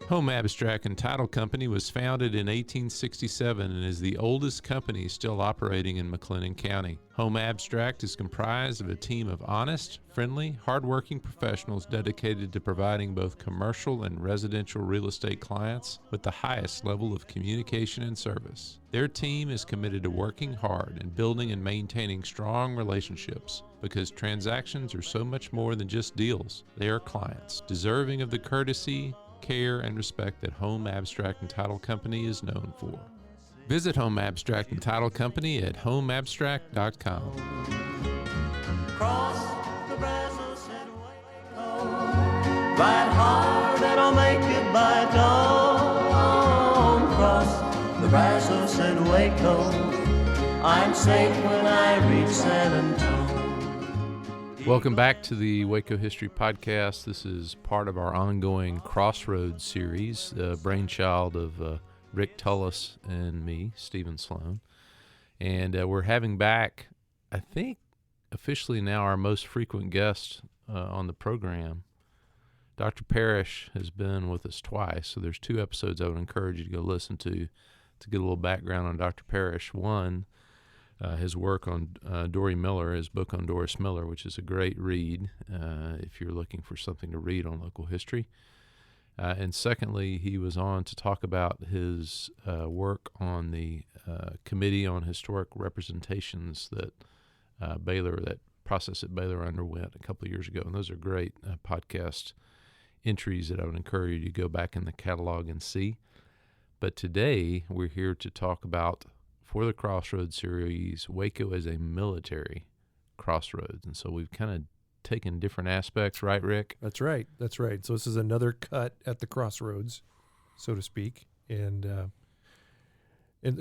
Home Abstract and Title Company was founded in 1867 and is the oldest company still operating in McLennan County. Home Abstract is comprised of a team of honest, friendly, hardworking professionals dedicated to providing both commercial and residential real estate clients with the highest level of communication and service. Their team is committed to working hard and building and maintaining strong relationships because transactions are so much more than just deals. They are clients, deserving of the courtesy, care, and respect that Home Abstract and Title Company is known for. Visit Home Abstract and Title Company at homeabstract.com. Cross the Brazos and Waco, ride hard and I'll make it by dawn. Cross the Brazos and Waco, I'm safe when I reach San Antonio. Welcome back to the Waco History Podcast. This is part of our ongoing Crossroads series, the brainchild of Rick Tullis and me, Stephen Sloan. And we're having back, I think, officially now our most frequent guest on the program. Dr. Parrish has been with us twice, so there's 2 episodes I would encourage you to go listen to get a little background on Dr. Parrish. One, his work on Dory Miller, his book on Doris Miller, which is a great read if you're looking for something to read on local history. And secondly, he was on to talk about his work on the Committee on Historic Representations that that process at Baylor underwent a couple of years ago. And those are great podcast entries that I would encourage you to go back in the catalog and see. But today, we're here to talk about, for the Crossroads series, Waco as a military crossroads. And so we've kind of taken different aspects, right, Rick? That's right. So this is another cut at the crossroads, so to speak. And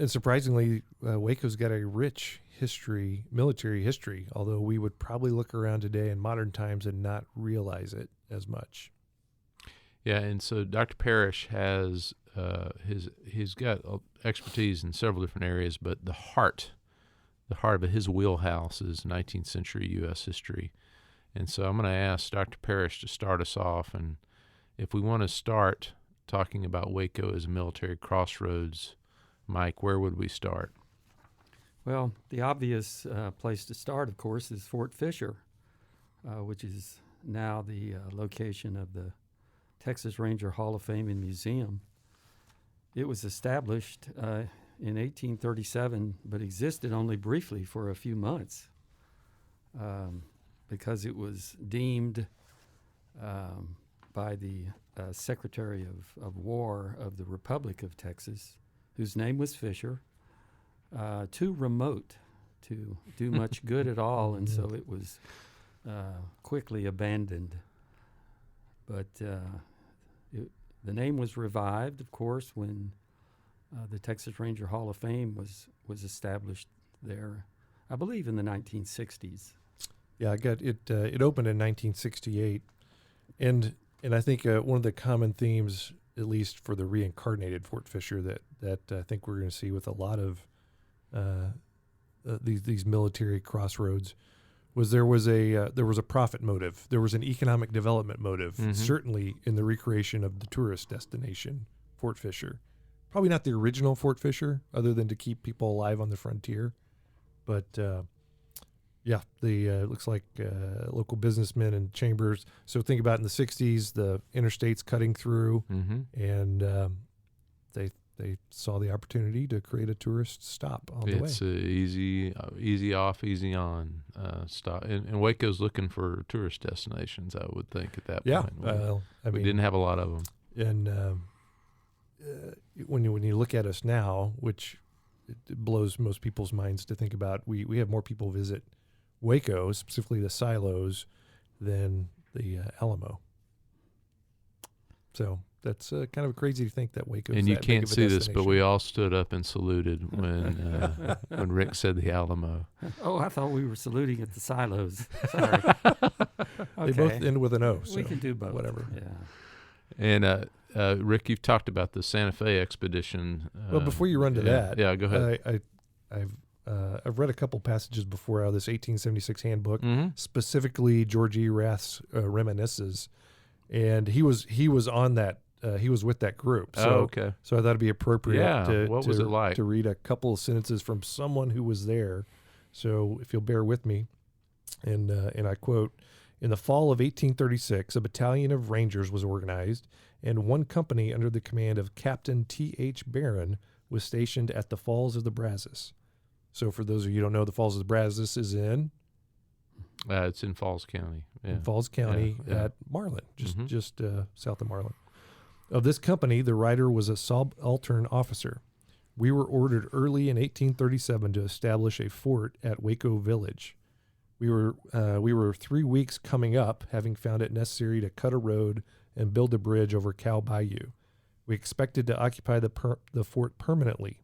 surprisingly, Waco's got a rich history, military history, although we would probably look around today in modern times and not realize it as much. Yeah, and so Dr. Parrish has he's got expertise in several different areas, but the heart of his wheelhouse is 19th century U.S. history. And so I'm going to ask Dr. Parrish to start us off, and if we want to start talking about Waco as a military crossroads, Mike, where would we start? Well, the obvious place to start, of course, is Fort Fisher, which is now the location of the Texas Ranger Hall of Fame and Museum. It was established in 1837, but existed only briefly for a few months because it was deemed by the Secretary of War of the Republic of Texas, whose name was Fisher, too remote to do much good at all, and so it was quickly abandoned. But the name was revived, of course, when the Texas Ranger Hall of Fame was established there, I believe in the 1960s. Yeah, I got it. It opened in 1968, and I think one of the common themes, at least for the reincarnated Fort Fisher, that I think we're going to see with a lot of these military crossroads, was there was a profit motive. There was an economic development motive, certainly in the recreation of the tourist destination, Fort Fisher. Probably not the original Fort Fisher, other than to keep people alive on the frontier. But looks like local businessmen and chambers. So think about in the 60s, the interstates cutting through, and they saw the opportunity to create a tourist stop on the way. It's easy off, easy on stop. And Waco's looking for tourist destinations, I would think, at that point. We didn't have a lot of them. And when you look at us now, which it blows most people's minds to think about, we have more people visit Waco, specifically the silos, than the Alamo. So that's kind of crazy to think that Waco. And you can't see this, but we all stood up and saluted when Rick said the Alamo. Oh, I thought we were saluting at the silos. Sorry. They both end with an O. So we can do both. Whatever. Yeah. And Rick, you've talked about the Santa Fe expedition. Well, before you run to that, go ahead. I've read a couple passages before out of this 1876 handbook, specifically George E. Rath's reminiscences, and he was on that he was with that group. So, okay. So I thought it'd be appropriate Yeah, what was it like? to read a couple of sentences from someone who was there. So if you'll bear with me, and I quote, "In the fall of 1836, a battalion of Rangers was organized, and one company under the command of Captain T.H. Barron was stationed at the Falls of the Brazos." So for those of you who don't know, the Falls of the Brazos is in It's in Falls County. Yeah. Falls County Yeah. at Marlin, just south of Marlin. Of this company, the writer was a subaltern officer. "We were ordered early in 1837 to establish a fort at Waco Village. We were 3 weeks coming up, having found it necessary to cut a road and build a bridge over Cow Bayou. We expected to occupy the fort permanently.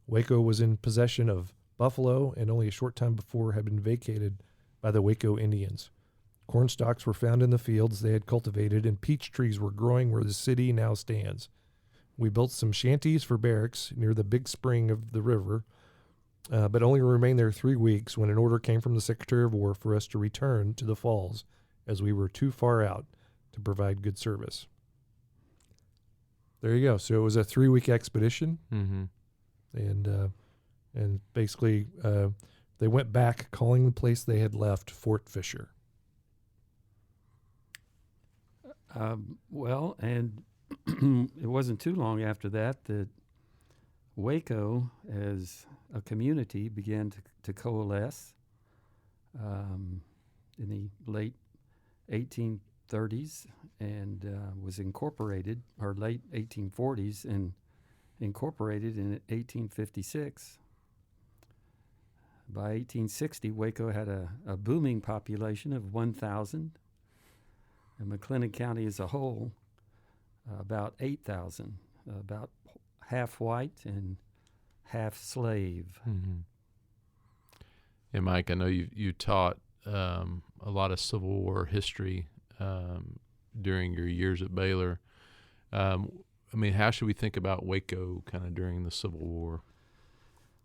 Waco was in possession of buffalo, and only a short time before had been vacated by the Waco Indians. Corn stalks were found in the fields they had cultivated, and peach trees were growing where the city now stands. We built some shanties for barracks near the big spring of the river, but only remained there 3 weeks when an order came from the Secretary of War for us to return to the falls, as we were too far out to provide good service." There you go. So it was a 3-week expedition, and basically they went back, calling the place they had left Fort Fisher. Well, and it wasn't too long after that Waco, as a community, began to coalesce in the late 1830s and was incorporated, or late 1840s, and incorporated in 1856. By 1860, Waco had a booming population of 1,000, and McLennan County as a whole, about 8,000, about half white and half slave. Yeah, Mike, I know you taught a lot of Civil War history during your years at Baylor. I mean, how should we think about Waco kind of during the Civil War?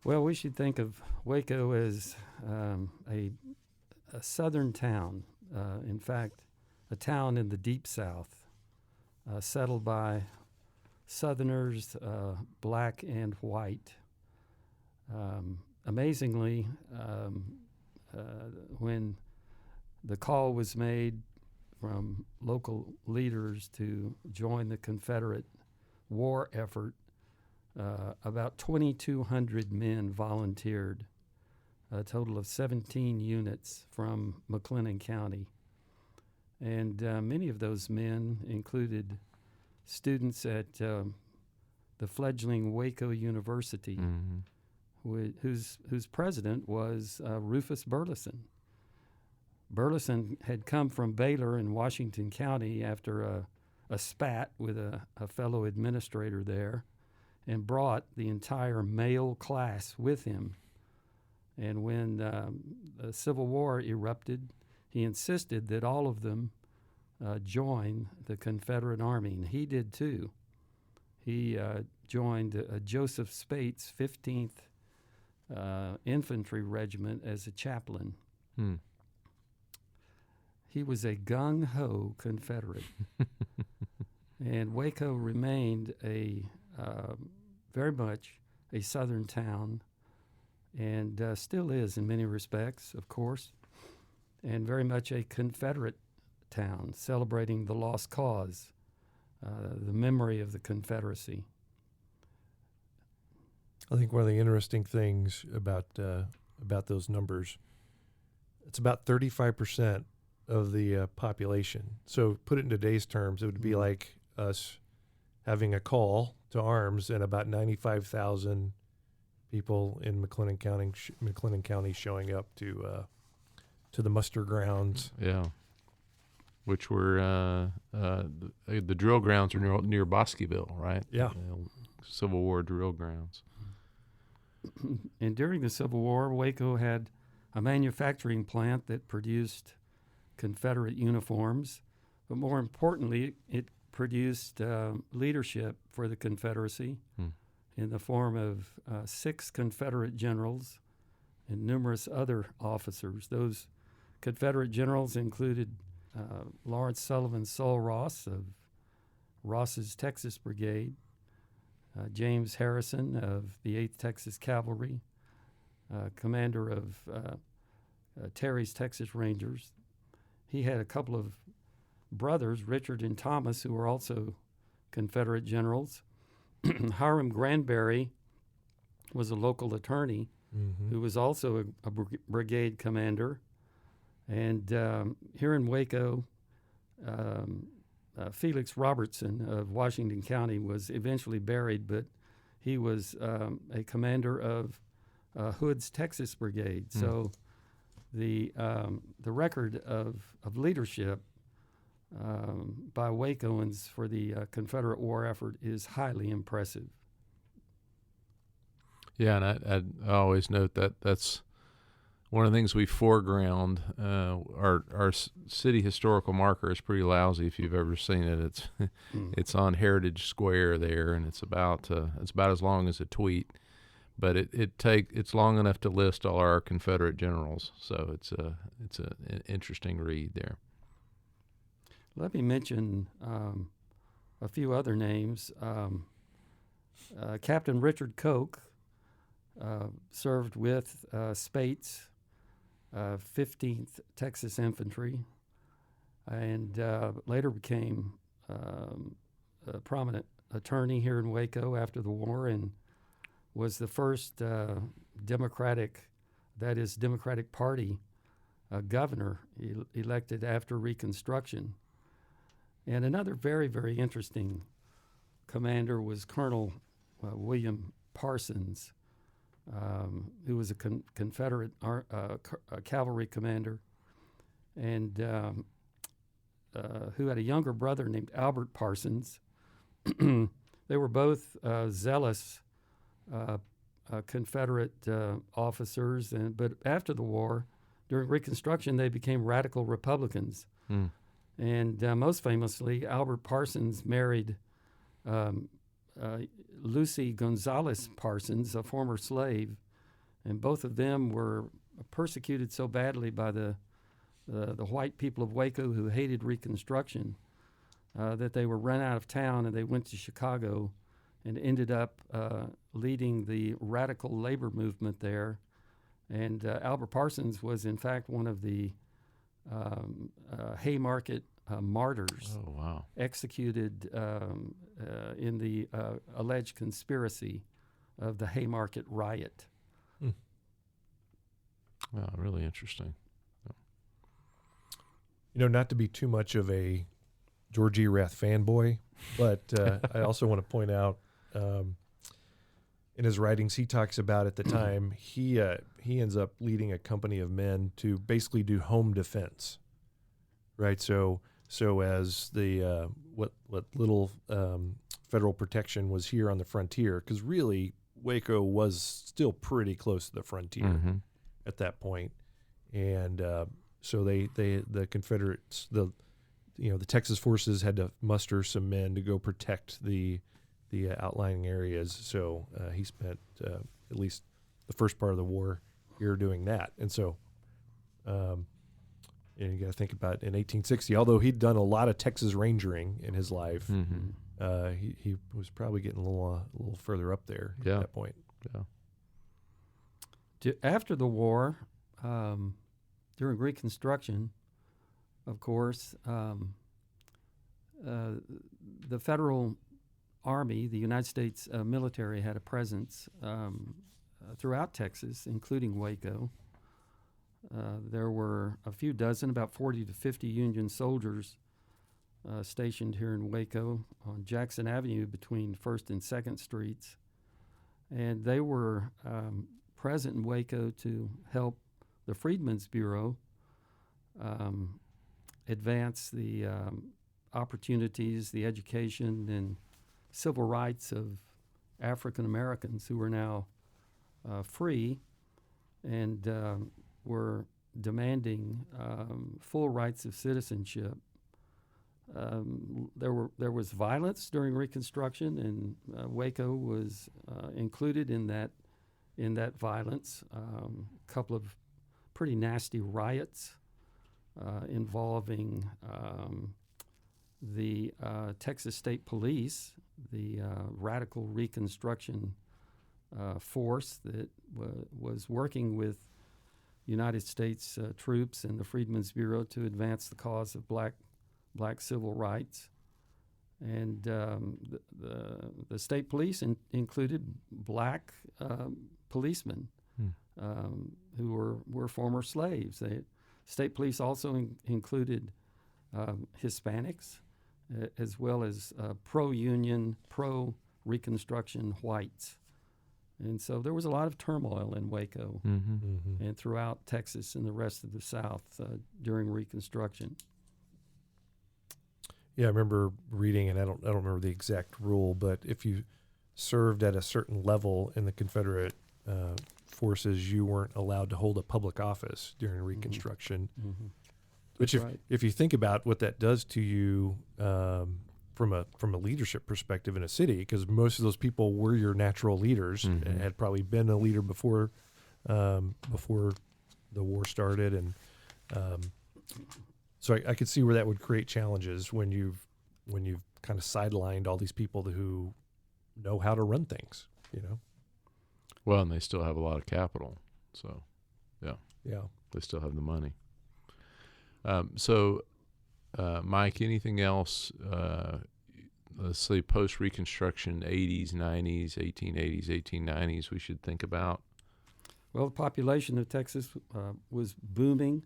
Well, we should think of Waco as a southern town. In fact, a town in the Deep South, settled by Southerners, black and white. Amazingly, when the call was made from local leaders to join the Confederate war effort, about 2,200 men volunteered, a total of 17 units from McLennan County. And many of those men included students at the fledgling Waco University, whose president was Rufus Burleson. Burleson had come from Baylor in Washington County after a spat with a fellow administrator there, and brought the entire male class with him. And when the Civil War erupted, he insisted that all of them join the Confederate Army, and he did too. He joined Joseph Spate's 15th Infantry Regiment as a chaplain. He was a gung-ho Confederate. And Waco remained very much a southern town, and still is in many respects, of course, and very much a Confederate town, celebrating the lost cause, the memory of the Confederacy. I think one of the interesting things about those numbers, it's about 35% of the population. So put it in today's terms, it would be like us having a call to arms and about 95,000 people in McLennan County showing up to the muster grounds. Yeah, which were the drill grounds are near Bosqueville, right? Yeah, Civil War drill grounds. And during the Civil War, Waco had a manufacturing plant that produced Confederate uniforms, but more importantly, it produced leadership for the Confederacy in the form of 6 Confederate generals and numerous other officers. Those Confederate generals included Lawrence Sullivan Sul Ross of Ross's Texas Brigade, James Harrison of the 8th Texas Cavalry, commander of Terry's Texas Rangers. He had a couple of brothers, Richard and Thomas, who were also Confederate generals. Hiram Granberry was a local attorney who was also a brigade commander. And here in Waco, Felix Robertson of Washington County was eventually buried, but he was a commander of Hood's Texas Brigade. So the record of leadership by Wacoans for the Confederate war effort is highly impressive. Yeah, and I always note that that's one of the things we foreground. Our city historical marker is pretty lousy if you've ever seen it. It's it's on Heritage Square there, and it's about as long as a tweet, but it's long enough to list all our Confederate generals. So it's an interesting read there. Let me mention a few other names. Captain Richard Koch served with Spates, 15th Texas Infantry, and later became a prominent attorney here in Waco after the war, and was the first Democratic Party governor elected after Reconstruction. And another very, very interesting commander was Colonel William Parsons, who was a Confederate cavalry commander, and who had a younger brother named Albert Parsons. They were both zealous Confederate officers, but after the war, during Reconstruction, they became radical Republicans. And most famously, Albert Parsons married Lucy Gonzalez Parsons, a former slave, and both of them were persecuted so badly by the white people of Waco who hated Reconstruction that they were run out of town, and they went to Chicago and ended up leading the radical labor movement there. And Albert Parsons was, in fact, one of the Haymarket martyrs. Oh, wow. Executed in the alleged conspiracy of the Haymarket riot. Wow, really interesting. You know, not to be too much of a George E. Rath fanboy, but I also want to point out in his writings, he talks about at the time, he ends up leading a company of men to basically do home defense, right? So as the what little federal protection was here on the frontier, because really Waco was still pretty close to the frontier at that point, and so the Confederates, the Texas forces had to muster some men to go protect the outlying areas. So he spent at least the first part of the war here doing that, and so. And you got to think about in 1860, although he'd done a lot of Texas Rangering in his life, he was probably getting a little further up there at that point. Yeah. After the war, during Reconstruction, of course, the federal Army, the United States military, had a presence throughout Texas, including Waco. There were a few dozen, about 40 to 50 Union soldiers stationed here in Waco on Jackson Avenue between 1st and 2nd Streets. And they were present in Waco to help the Freedmen's Bureau advance the opportunities, the education, and civil rights of African Americans who were now free and were demanding full rights of citizenship. There was violence during Reconstruction, and Waco was included in that violence. A couple of pretty nasty riots involving the Texas State Police, the radical Reconstruction force that was working with United States troops and the Freedmen's Bureau to advance the cause of black civil rights. And the state police included black policemen who were former slaves. The state police also included Hispanics, as well as pro-union, pro-Reconstruction whites. And so there was a lot of turmoil in Waco and throughout Texas and the rest of the South during Reconstruction. Yeah, I remember reading, and I don't remember the exact rule, but if you served at a certain level in the Confederate forces, you weren't allowed to hold a public office during Reconstruction. Which, if you think about what that does to you from a leadership perspective in a city, because most of those people were your natural leaders and had probably been a leader before the war started, and so I could see where that would create challenges when you've kind of sidelined all these people who know how to run things, Well, and they still have a lot of capital, so yeah, they still have the money. Mike, anything else? Let's say post-Reconstruction, 80s, 90s, 1880s, 1890s, we should think about. Well, the population of Texas was booming.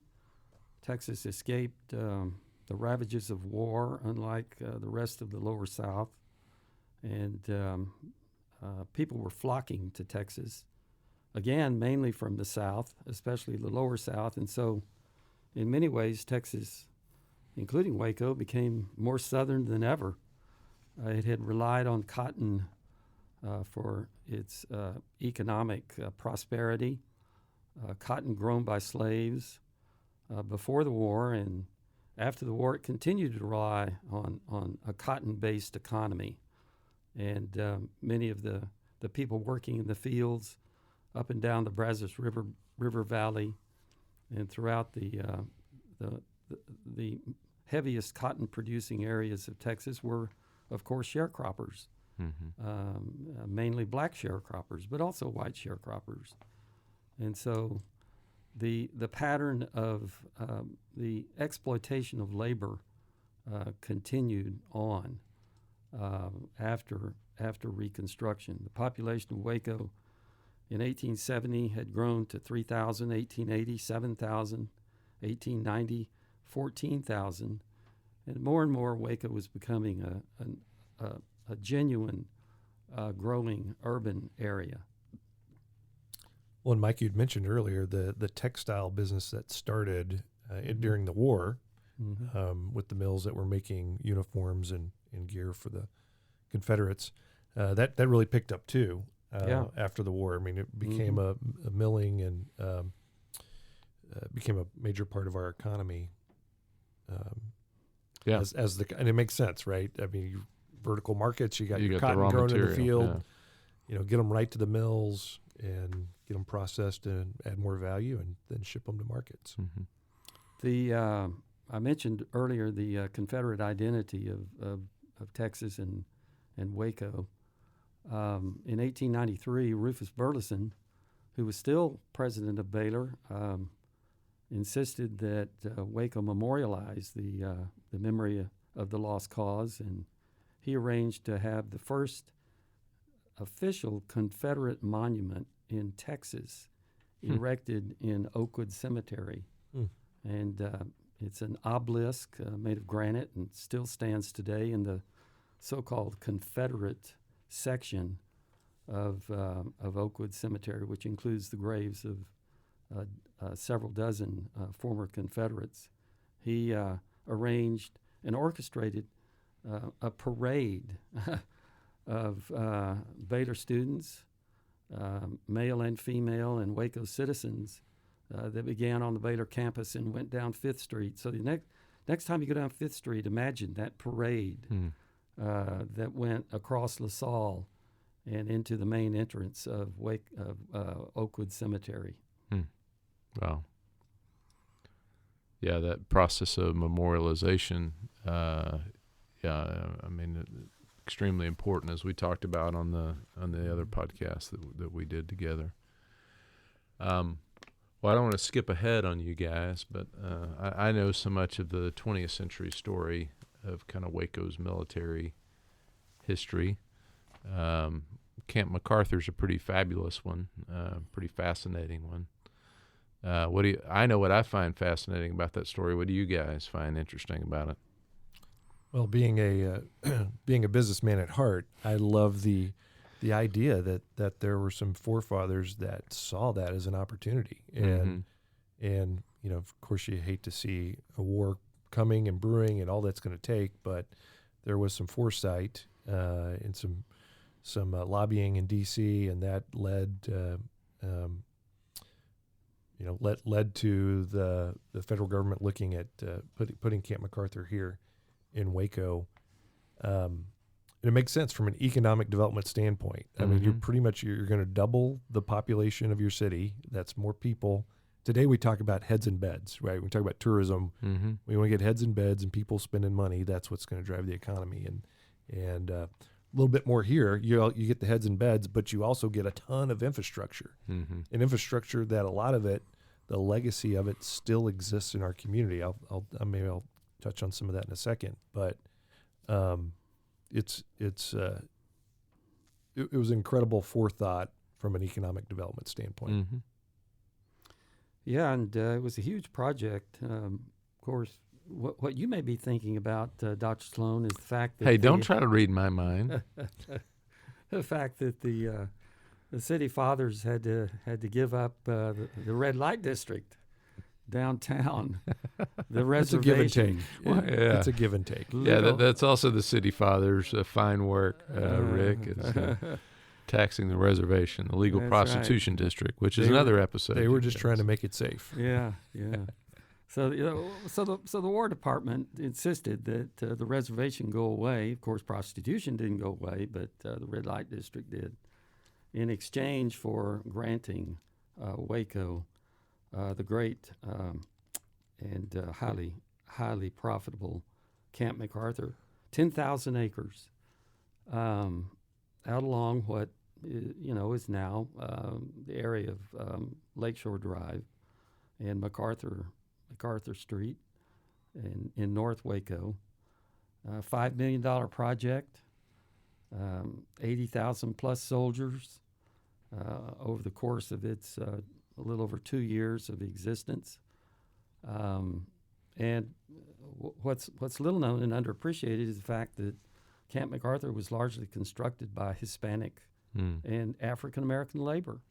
Texas escaped the ravages of war, unlike the rest of the lower South. And people were flocking to Texas, again, mainly from the South, especially the lower South. And so, in many ways, Texas, including Waco, became more southern than ever. It had relied on cotton for its economic prosperity, cotton grown by slaves. Before the war, and after the war, it continued to rely on a cotton-based economy. And many of the people working in the fields up and down the Brazos River Valley and throughout the heaviest cotton-producing areas of Texas were, of course, sharecroppers, mainly black sharecroppers, but also white sharecroppers. And so the pattern of the exploitation of labor continued on after Reconstruction. The population of Waco in 1870 had grown to 3,000, 1880, 7,000, 1890, 14,000, and more Waco was becoming a genuine growing urban area. Well, and Mike, you'd mentioned earlier the textile business that started during the war with the mills that were making uniforms and gear for the Confederates. That really picked up too after the war. I mean, it became a milling and became a major part of our economy. And it makes sense, right? I mean, vertical markets. You got your cotton grown in the field. Yeah. Get them right to the mills and get them processed and add more value, and then ship them to markets. I mentioned earlier the Confederate identity of Texas and Waco. In 1893, Rufus Burleson, who was still president of Baylor, insisted that Waco memorialize the memory of the lost cause, and he arranged to have the first official Confederate monument in Texas erected in Oakwood Cemetery. And it's an obelisk made of granite and still stands today in the so-called Confederate section of Oakwood Cemetery, which includes the graves of several dozen former Confederates. He arranged and orchestrated a parade of Baylor students, male and female, and Waco citizens that began on the Baylor campus and went down 5th Street. So the next time you go down 5th Street, imagine that parade that went across LaSalle and into the main entrance of Oakwood Cemetery. Wow. Yeah, that process of memorialization Yeah, I mean, extremely important, as we talked about on the other podcast that we did together. Well, I don't want to skip ahead on you guys, but I know so much of the 20th century story of kind of Waco's military history. Camp MacArthur's a pretty fabulous one, pretty fascinating one. I know what I find fascinating about that story. What do you guys find interesting about it? Well, being a being a businessman at heart, I love the idea that there were some forefathers that saw that as an opportunity, and of course you hate to see a war coming and brewing and all that's going to take, but there was some foresight and some lobbying in D.C. and that led to the federal government looking at putting Camp MacArthur here in Waco. And it makes sense from an economic development standpoint. I mean, you're going to double the population of your city. That's more people. Today we talk about heads and beds, right? We talk about tourism. We want to get heads and beds and people spending money. That's what's going to drive the economy. And a little bit more here, you get the heads and beds, but you also get a ton of infrastructure. An infrastructure that a lot of it, the legacy of it, still exists in our community. Maybe I'll touch on some of that in a second, but it was incredible forethought from an economic development standpoint. Yeah, and it was a huge project. Of course, what you may be thinking about, Dr. Sloan, is the fact that hey, don't try to read my mind. The fact that the city fathers had to give up the red light district downtown, the reservation. It's a give and take. Well, yeah. It's a give and take. Yeah, that's also the city fathers' fine work, Rick. It's taxing the reservation, the legal prostitution district, which is another episode. They were just trying to make it safe. Yeah. So the War Department insisted that the reservation go away. Of course, prostitution didn't go away, but the red light district did, in exchange for granting Waco the great and highly profitable Camp MacArthur, 10,000 acres, out along what is now the area of Lakeshore Drive and MacArthur Street in North Waco. $5 million project, 80,000 plus soldiers over the course of its a little over 2 years of existence. And what's little known and underappreciated is the fact that Camp MacArthur was largely constructed by Hispanic and African American labor,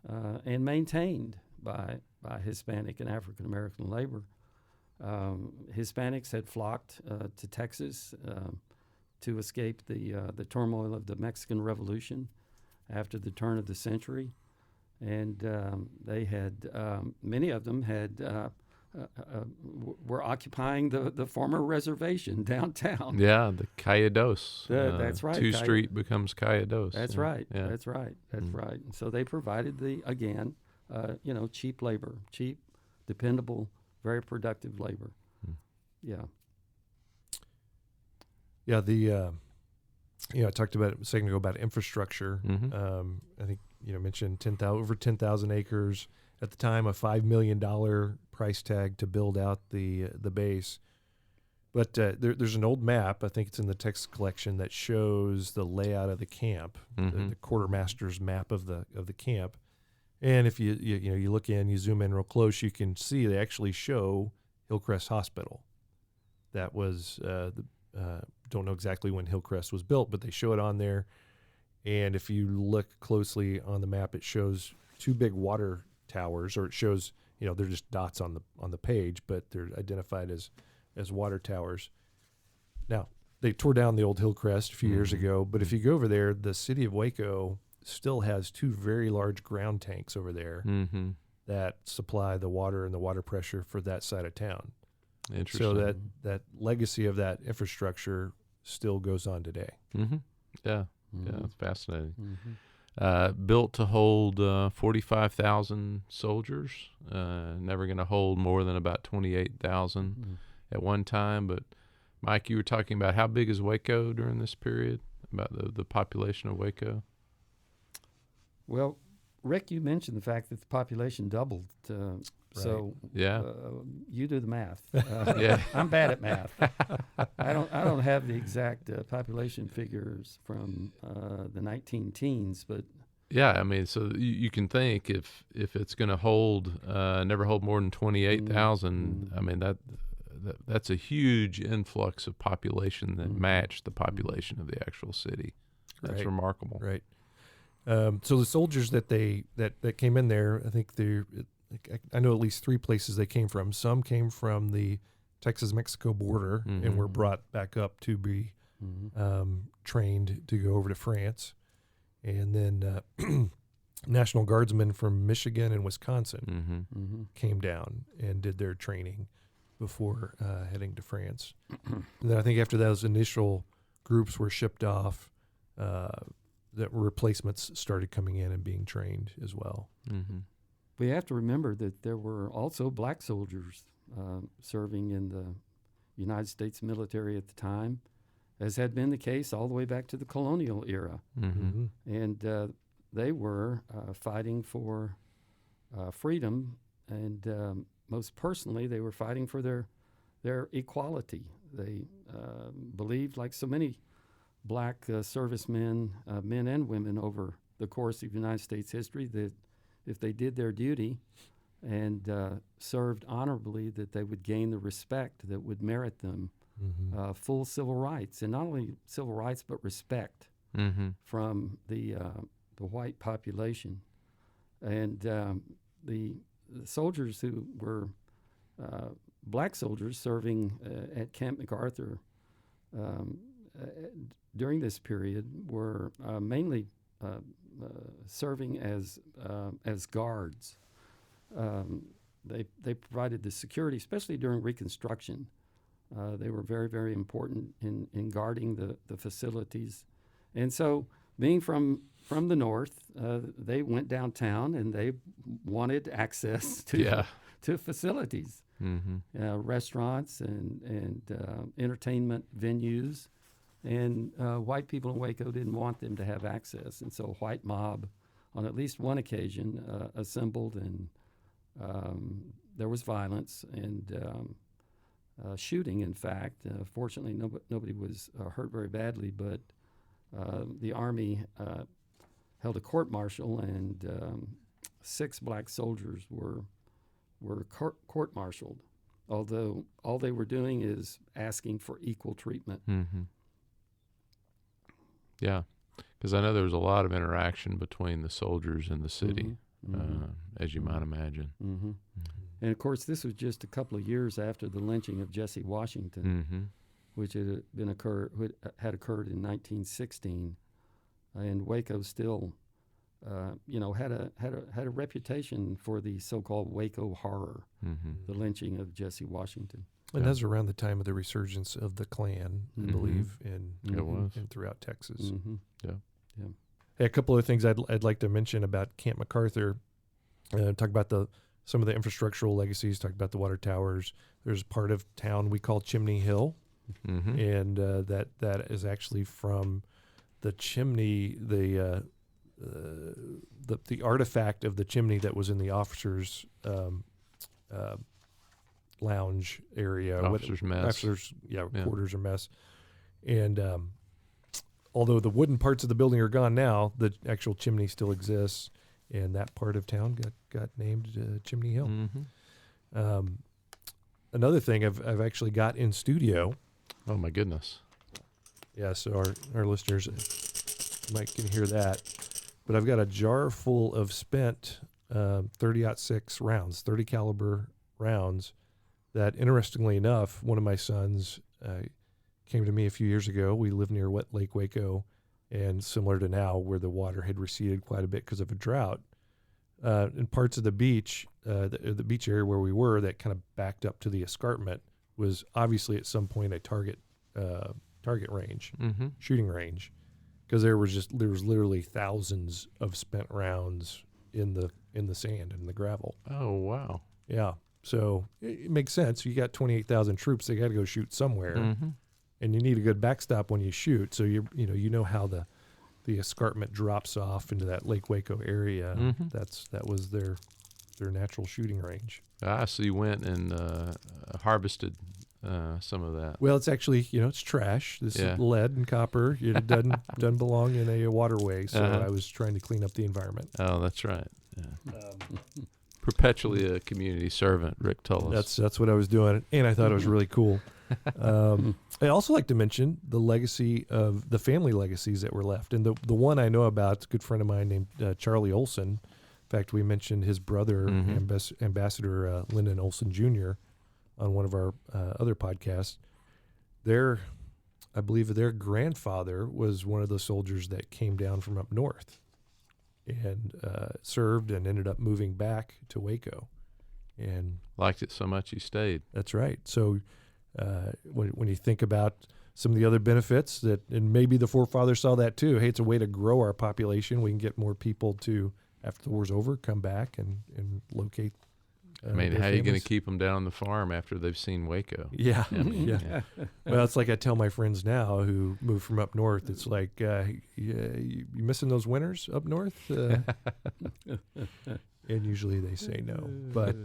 and maintained by Hispanic and African American labor. Hispanics had flocked to Texas to escape the turmoil of the Mexican Revolution after the turn of the century, and they had many of them were occupying the former reservation downtown. Yeah, the Callados. That's right. 2 Street becomes Callados. That's right. Yeah. That's right. That's right. And so they provided cheap labor, cheap, dependable, very productive labor. Yeah. Yeah. I talked about it a second ago about infrastructure. I think mentioned over 10,000 acres at the time, a $5 million price tag to build out the base. But there's an old map, I think it's in the Texas collection, that shows the layout of the camp, the quartermaster's map of the camp. And if you look in, you zoom in real close, you can see they actually show Hillcrest Hospital. That was don't know exactly when Hillcrest was built, but they show it on there. And if you look closely on the map, it shows 2 big water towers, or it shows, they're just dots on the page, but they're identified as water towers. Now, they tore down the old Hillcrest a few years ago, but if you go over there, the city of Waco still has 2 very large ground tanks over there that supply the water and the water pressure for that side of town. Interesting. So that legacy of that infrastructure still goes on today. Yeah, it's fascinating. Built to hold 45,000 soldiers, never going to hold more than about 28,000 at one time, but Mike, you were talking about how big is Waco during this period, about the population of Waco? Well, Rick, you mentioned the fact that the population doubled. So Yeah. You do the math. Yeah. I'm bad at math. I don't have the exact population figures from the 19 teens, but Yeah, I mean, so you can think if it's going to hold, never hold more than 28,000. I mean that's a huge influx of population that matched the population of the actual city. That's Right. remarkable. Right. So the soldiers that came in there, I think I know at least 3 places they came from. Some came from the Texas-Mexico border and were brought back up to be trained to go over to France. And then National Guardsmen from Michigan and Wisconsin came down and did their training before heading to France. And then I think after those initial groups were shipped off, that replacements started coming in and being trained as well. we have to remember that there were also black soldiers serving in the United States military at the time, as had been the case all the way back to the colonial era. And they were fighting for freedom, and most personally, they were fighting for their equality. They believed, like so many black servicemen, men and women over the course of United States history, that if they did their duty and served honorably, that they would gain the respect that would merit them full civil rights, and not only civil rights but respect from the white population. And the soldiers who were black soldiers serving at Camp MacArthur during this period were mainly serving as guards. They provided the security, especially during Reconstruction. They were very, very important in guarding the facilities. And so, being from the north, they went downtown and they wanted access to facilities, restaurants and entertainment venues. And white people in Waco didn't want them to have access. And so a white mob, on at least one occasion, assembled, and there was violence and shooting, in fact. Fortunately, nobody was hurt very badly, but the Army held a court-martial, and 6 black soldiers were court-martialed, although all they were doing is asking for equal treatment. Yeah, because I know there was a lot of interaction between the soldiers and the city, as you might imagine. And of course, this was just a couple of years after the lynching of Jesse Washington, which had occurred in 1916, and Waco still, had a reputation for the so-called Waco horror, the lynching of Jesse Washington. And that was around the time of the resurgence of the Klan, I believe, and throughout Texas. Hey, a couple of things I'd like to mention about Camp MacArthur. Talk about some of the infrastructural legacies. Talk about the water towers. There's part of town we call Chimney Hill, and that is actually from the chimney, the artifact of the chimney that was in the officers' lounge area, officers' mess, quarters or mess. And although the wooden parts of the building are gone now, the actual chimney still exists, and that part of town got named Chimney Hill. Another thing I've actually got in studio. Oh my goodness! Yeah, so our listeners might can hear that, but I've got a jar full of spent 30-06 rounds, 30 caliber rounds. That, interestingly enough, one of my sons came to me a few years ago. We live near Lake Waco, and similar to now, where the water had receded quite a bit because of a drought. In parts of the beach, the beach area where we were, that kind of backed up to the escarpment, was obviously at some point a target range, shooting range, because there was literally thousands of spent rounds in the sand and the gravel. Oh wow! Yeah. So it makes sense. You got 28,000 troops. They got to go shoot somewhere. and you need a good backstop when you shoot. So you know how the escarpment drops off into that Lake Waco area. Mm-hmm. That was their natural shooting range. So you went and harvested some of that. Well, it's actually, it's trash. This Yeah. is lead and copper. It doesn't belong in a waterway. So Uh-huh. I was trying to clean up the environment. Oh, that's right. Yeah. Perpetually a community servant, Rick Tullis. That's what I was doing, and I thought it was really cool. I also like to mention the legacy of the family legacies that were left, and the one I know about, a good friend of mine named Charlie Olson. In fact, we mentioned his brother, Ambassador Lyndon Olson Jr., on one of our other podcasts. I believe their grandfather was one of the soldiers that came down from up north and served and ended up moving back to Waco. And Liked it so much he stayed. that's right. So when you think about some of the other benefits and maybe the forefathers saw that too. Hey, it's a way to grow our population. We can get more people to, after the war's over, come back and locate. I mean, their how are you going families. to keep them down on the farm after they've seen Waco? Yeah, I mean, yeah. Well, it's like I tell my friends now who moved from up north. It's like, you missing those winters up north? And usually they say no. But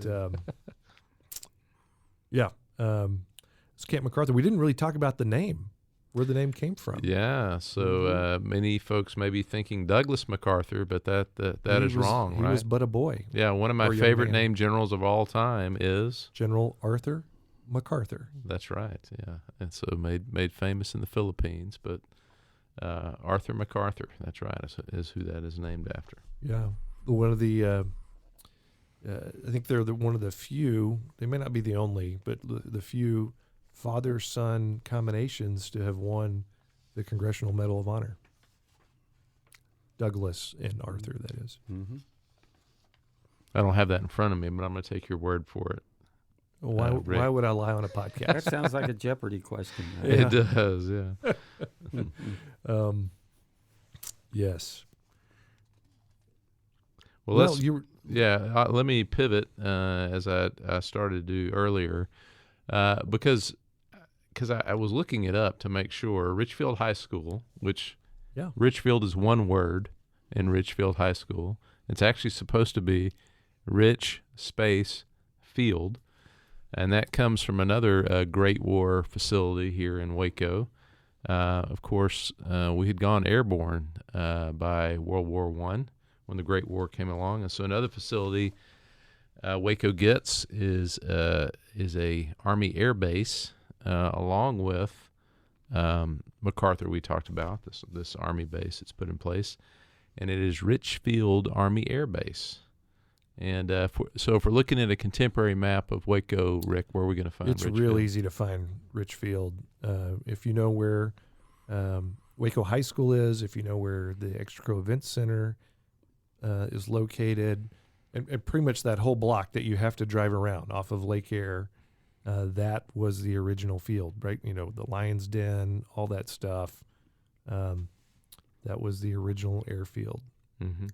it's Camp MacArthur. We didn't really talk about the name, where the name came from. Yeah, so many folks may be thinking Douglas MacArthur, but that is wrong, He right? was but a boy. Yeah, one of my or young favorite man. named generals of all time is. General Arthur MacArthur. That's right, yeah. And so made famous in the Philippines, but Arthur MacArthur, that's right, is who that is named after. Yeah. One of the, I think they're one of the few, they may not be the only, but the few father-son combinations to have won the Congressional Medal of Honor. Douglas and Arthur, that is. Mm-hmm. I don't have that in front of me, but I'm going to take your word for it. Why Rick. would I lie on a podcast? That sounds like a Jeopardy question. Yeah. It does, yeah. Yes. Well, Well, let's, you were, let me pivot as I started to do earlier, because I was looking it up to make sure. Richfield High School, which Richfield is one word in Richfield High School. It's actually supposed to be Rich space Field, and that comes from another Great War facility here in Waco. Of course, we had gone airborne by World War I when the Great War came along, and so another facility Waco gets is a Army Air Base, along with MacArthur. We talked about this Army base that's put in place, and it is Richfield Army Air Base. And so if we're looking at a contemporary map of Waco, Rick, where are we going to find it's Richfield? real easy to find Richfield. If you know where Waco High School is, if you know where the Extraco Event Center is located, and pretty much that whole block that you have to drive around off of Lake Air, that was the original field, right? The Lion's Den, all that stuff. That was the original airfield. Mm-hmm.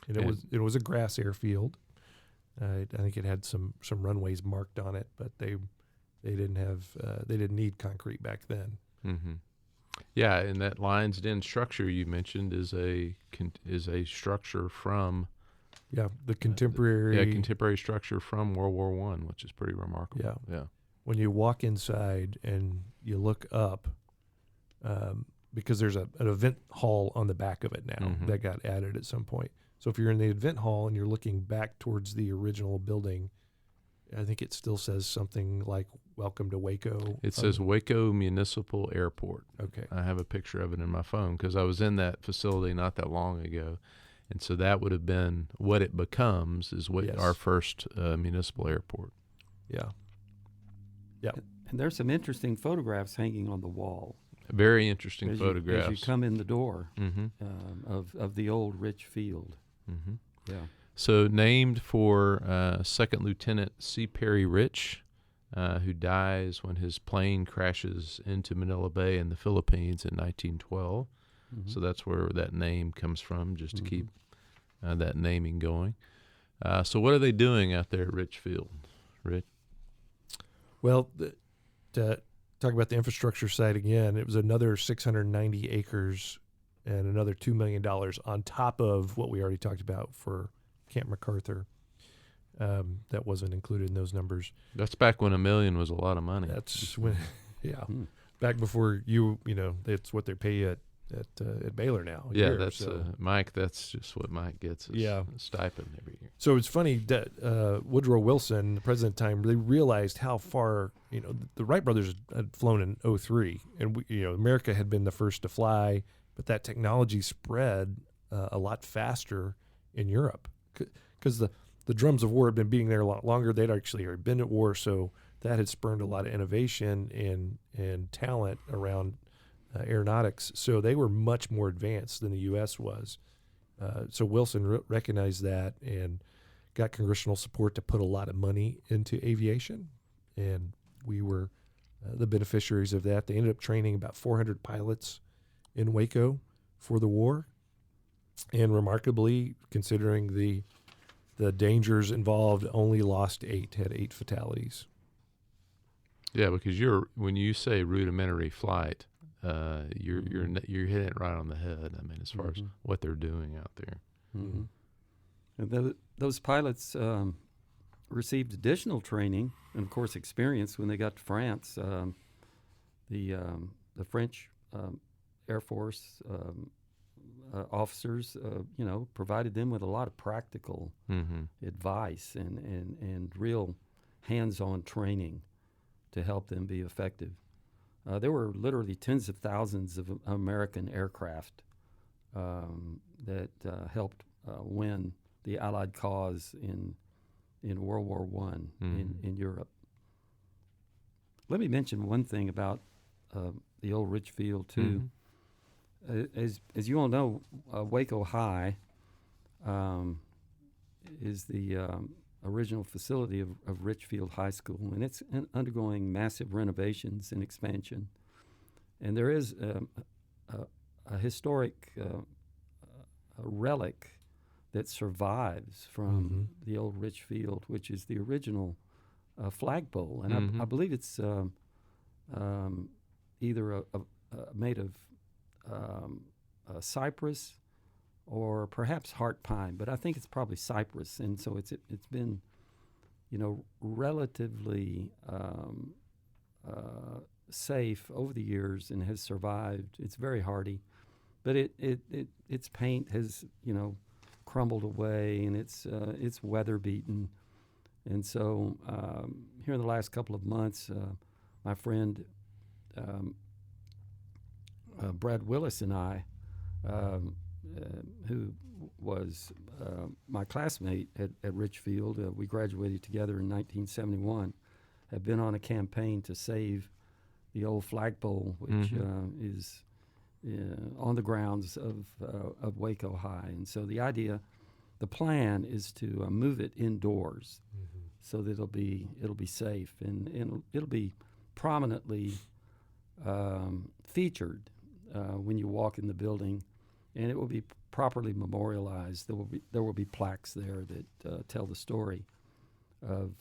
And it was a grass airfield. I think it had some runways marked on it, but they didn't need concrete back then. Mm-hmm. Yeah, and that Lion's Den structure you mentioned is a structure from the contemporary contemporary structure from World War I, which is pretty remarkable. Yeah. When you walk inside and you look up, because there's an event hall on the back of it now that got added at some point. So if you're in the event hall and you're looking back towards the original building, I think it still says something like "Welcome to Waco." It says Waco Municipal Airport. Okay. I have a picture of it in my phone because I was in that facility not that long ago. And so that would have been what it becomes is our first municipal airport. Yeah. Yeah. And there's some interesting photographs hanging on the wall. Very interesting as photographs. You come in the door Mm-hmm. of the old Rich Field. Mm-hmm. Yeah. So named for Second Lieutenant C. Perry Rich, who dies when his plane crashes into Manila Bay in the Philippines in 1912. Mm-hmm. So that's where that name comes from, just to keep that naming going. So what are they doing out there at Richfield, Rich? Well, talk about the infrastructure side again. It was another 690 acres and another $2 million on top of what we already talked about for Camp MacArthur. That wasn't included in those numbers. That's back when $1 million was a lot of money. That's when, back before that's what they pay you at Baylor now. That's Mike. That's just what Mike gets. A stipend every year. So it's funny that Woodrow Wilson, the president at the time, they realized how far the Wright brothers had flown in 2003, and America had been the first to fly, but that technology spread a lot faster in Europe because the drums of war had been beating there a lot longer. They'd actually already been at war, so that had spurned a lot of innovation and talent around aeronautics. So they were much more advanced than the U.S. was. So Wilson recognized that and got congressional support to put a lot of money into aviation, and we were the beneficiaries of that. They ended up training about 400 pilots in Waco for the war, and remarkably, considering the dangers involved, only lost 8, had 8 fatalities. Yeah, because when you say rudimentary flight, you're hitting it right on the head. I mean, as far as what they're doing out there. Mm-hmm. And those pilots received additional training and, of course, experience when they got to France. The French Air Force officers, provided them with a lot of practical advice and real hands-on training to help them be effective. There were literally tens of thousands of American aircraft that helped win the Allied cause in World War I in Europe. Let me mention one thing about the old Richfield, too. As you all know, Waco High is the original facility of Richfield High School, and it's undergoing massive renovations and expansion. And there is a historic relic that survives from the old Richfield, which is the original flagpole. And I believe it's either made of cypress or perhaps heart pine, but I think it's probably cypress, and so it's been, relatively safe over the years and has survived. It's very hardy, but its paint has crumbled away, and it's weather beaten, and so here in the last couple of months, my friend Brad Willis and I, who was my classmate at Richfield, we graduated together in 1971, have been on a campaign to save the old flagpole, which is on the grounds of Waco High. And so the plan is to move it indoors so that it'll be safe, and it'll be prominently featured when you walk in the building, and it will be properly memorialized. There will be plaques there that tell the story of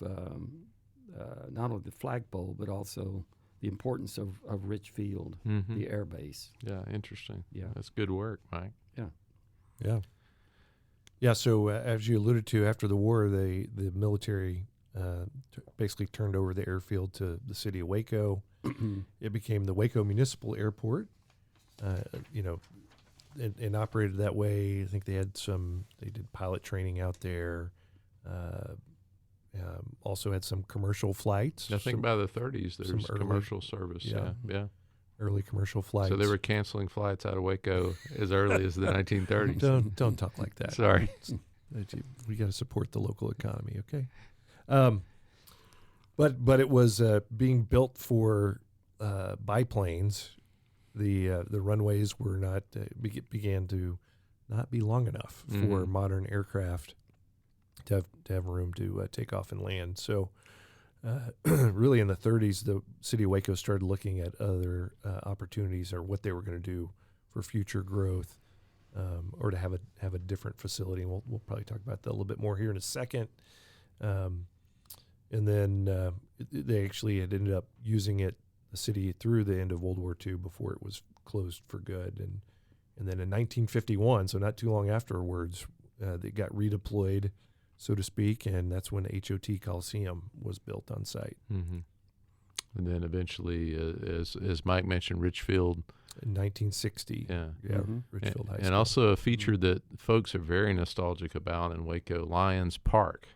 not only the flagpole but also the importance of Richfield, the air base. Yeah, interesting. Yeah, that's good work, Mike. Yeah. So as you alluded to, after the war, the military basically turned over the airfield to the city of Waco. It became the Waco Municipal Airport. And operated that way. I think they did pilot training out there. Also had some commercial flights. I think by the 30s there was commercial service. Yeah. Early commercial flights. So they were canceling flights out of Waco as early as the 1930s. Don't talk like that. Sorry. We got to support the local economy, okay? But it was being built for biplanes. The runways were not began to not be long enough for modern aircraft to have room to take off and land. So really in the 30s, the city of Waco started looking at other opportunities or what they were going to do for future growth, or to have a different facility. And we'll probably talk about that a little bit more here in a second. And then they actually had ended up using it the city through the end of World War II before it was closed for good. And then in 1951, so not too long afterwards, they got redeployed, so to speak, and that's when HOT Coliseum was built on site. Mm-hmm. And then eventually, as Mike mentioned, Richfield. In 1960. Yeah. Richfield High School. And also a feature that folks are very nostalgic about in Waco, Lions Park,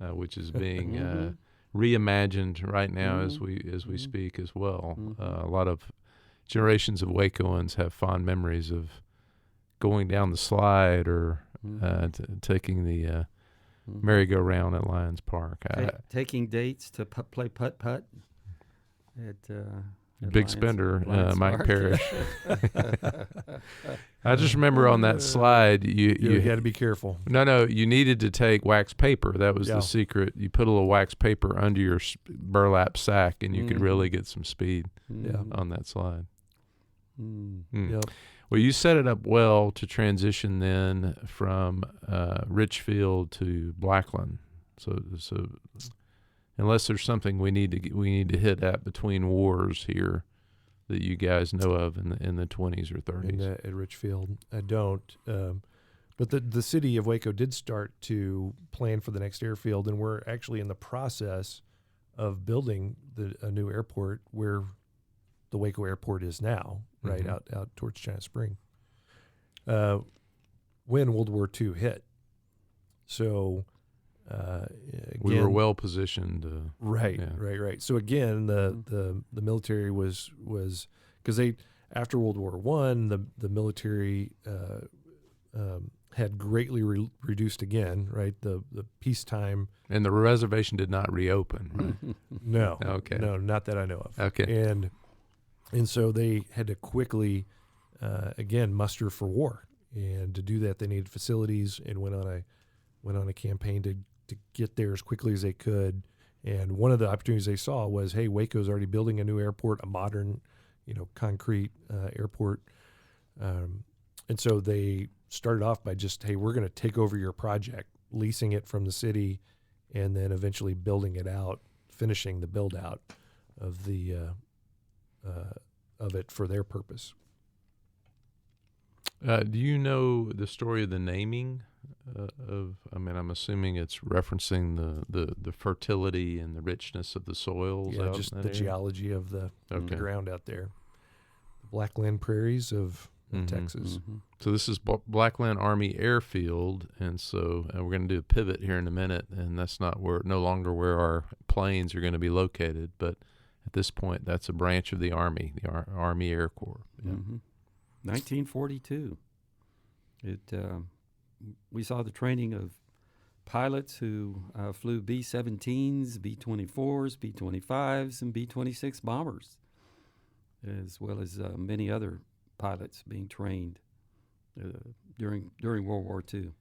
which is being reimagined right now as we speak as well. A lot of generations of Wacoans have fond memories of going down the slide or taking the merry-go-round at Lions Park. Taking dates to play putt-putt at Big spender, Mike Parrish. I just remember on that slide, you had to be careful. No, you needed to take wax paper. That was the secret. You put a little wax paper under your burlap sack, and you could really get some speed on that slide. Yep. Well, you set it up well to transition then from Richfield to Blackland. So unless there's something we need to hit at between wars here that you guys know of in the 20s or 30s. At Richfield, I don't. But the city of Waco did start to plan for the next airfield, and we're actually in the process of building a new airport where the Waco Airport is now, right out towards China Spring. When World War II hit, so. Again, we were well positioned. Right. So again, the military was because after World War I, the military had greatly reduced again. Right. The peacetime, and the reservation did not reopen. Right? No. Okay. No, not that I know of. Okay. And so they had to quickly again muster for war, and to do that they needed facilities, and went on a campaign to get there as quickly as they could. And one of the opportunities they saw was, hey, Waco's already building a new airport, a modern, concrete airport. And so they started off by just, hey, we're going to take over your project, leasing it from the city, and then eventually building it out, finishing the build out of it for their purpose. Do you know the story of the naming I'm assuming it's referencing the fertility and the richness of the soils. Yeah, just the geology of the ground out there. The Blackland prairies of Texas. Mm-hmm. So this is Blackland Army Airfield, and so we're going to do a pivot here in a minute, and that's no longer where our planes are going to be located, but at this point, that's a branch of the Army, the Army Air Corps. Yeah. 1942. We saw the training of pilots who flew B-17s, B-24s, B-25s, and B-26 bombers, as well as many other pilots being trained during World War II.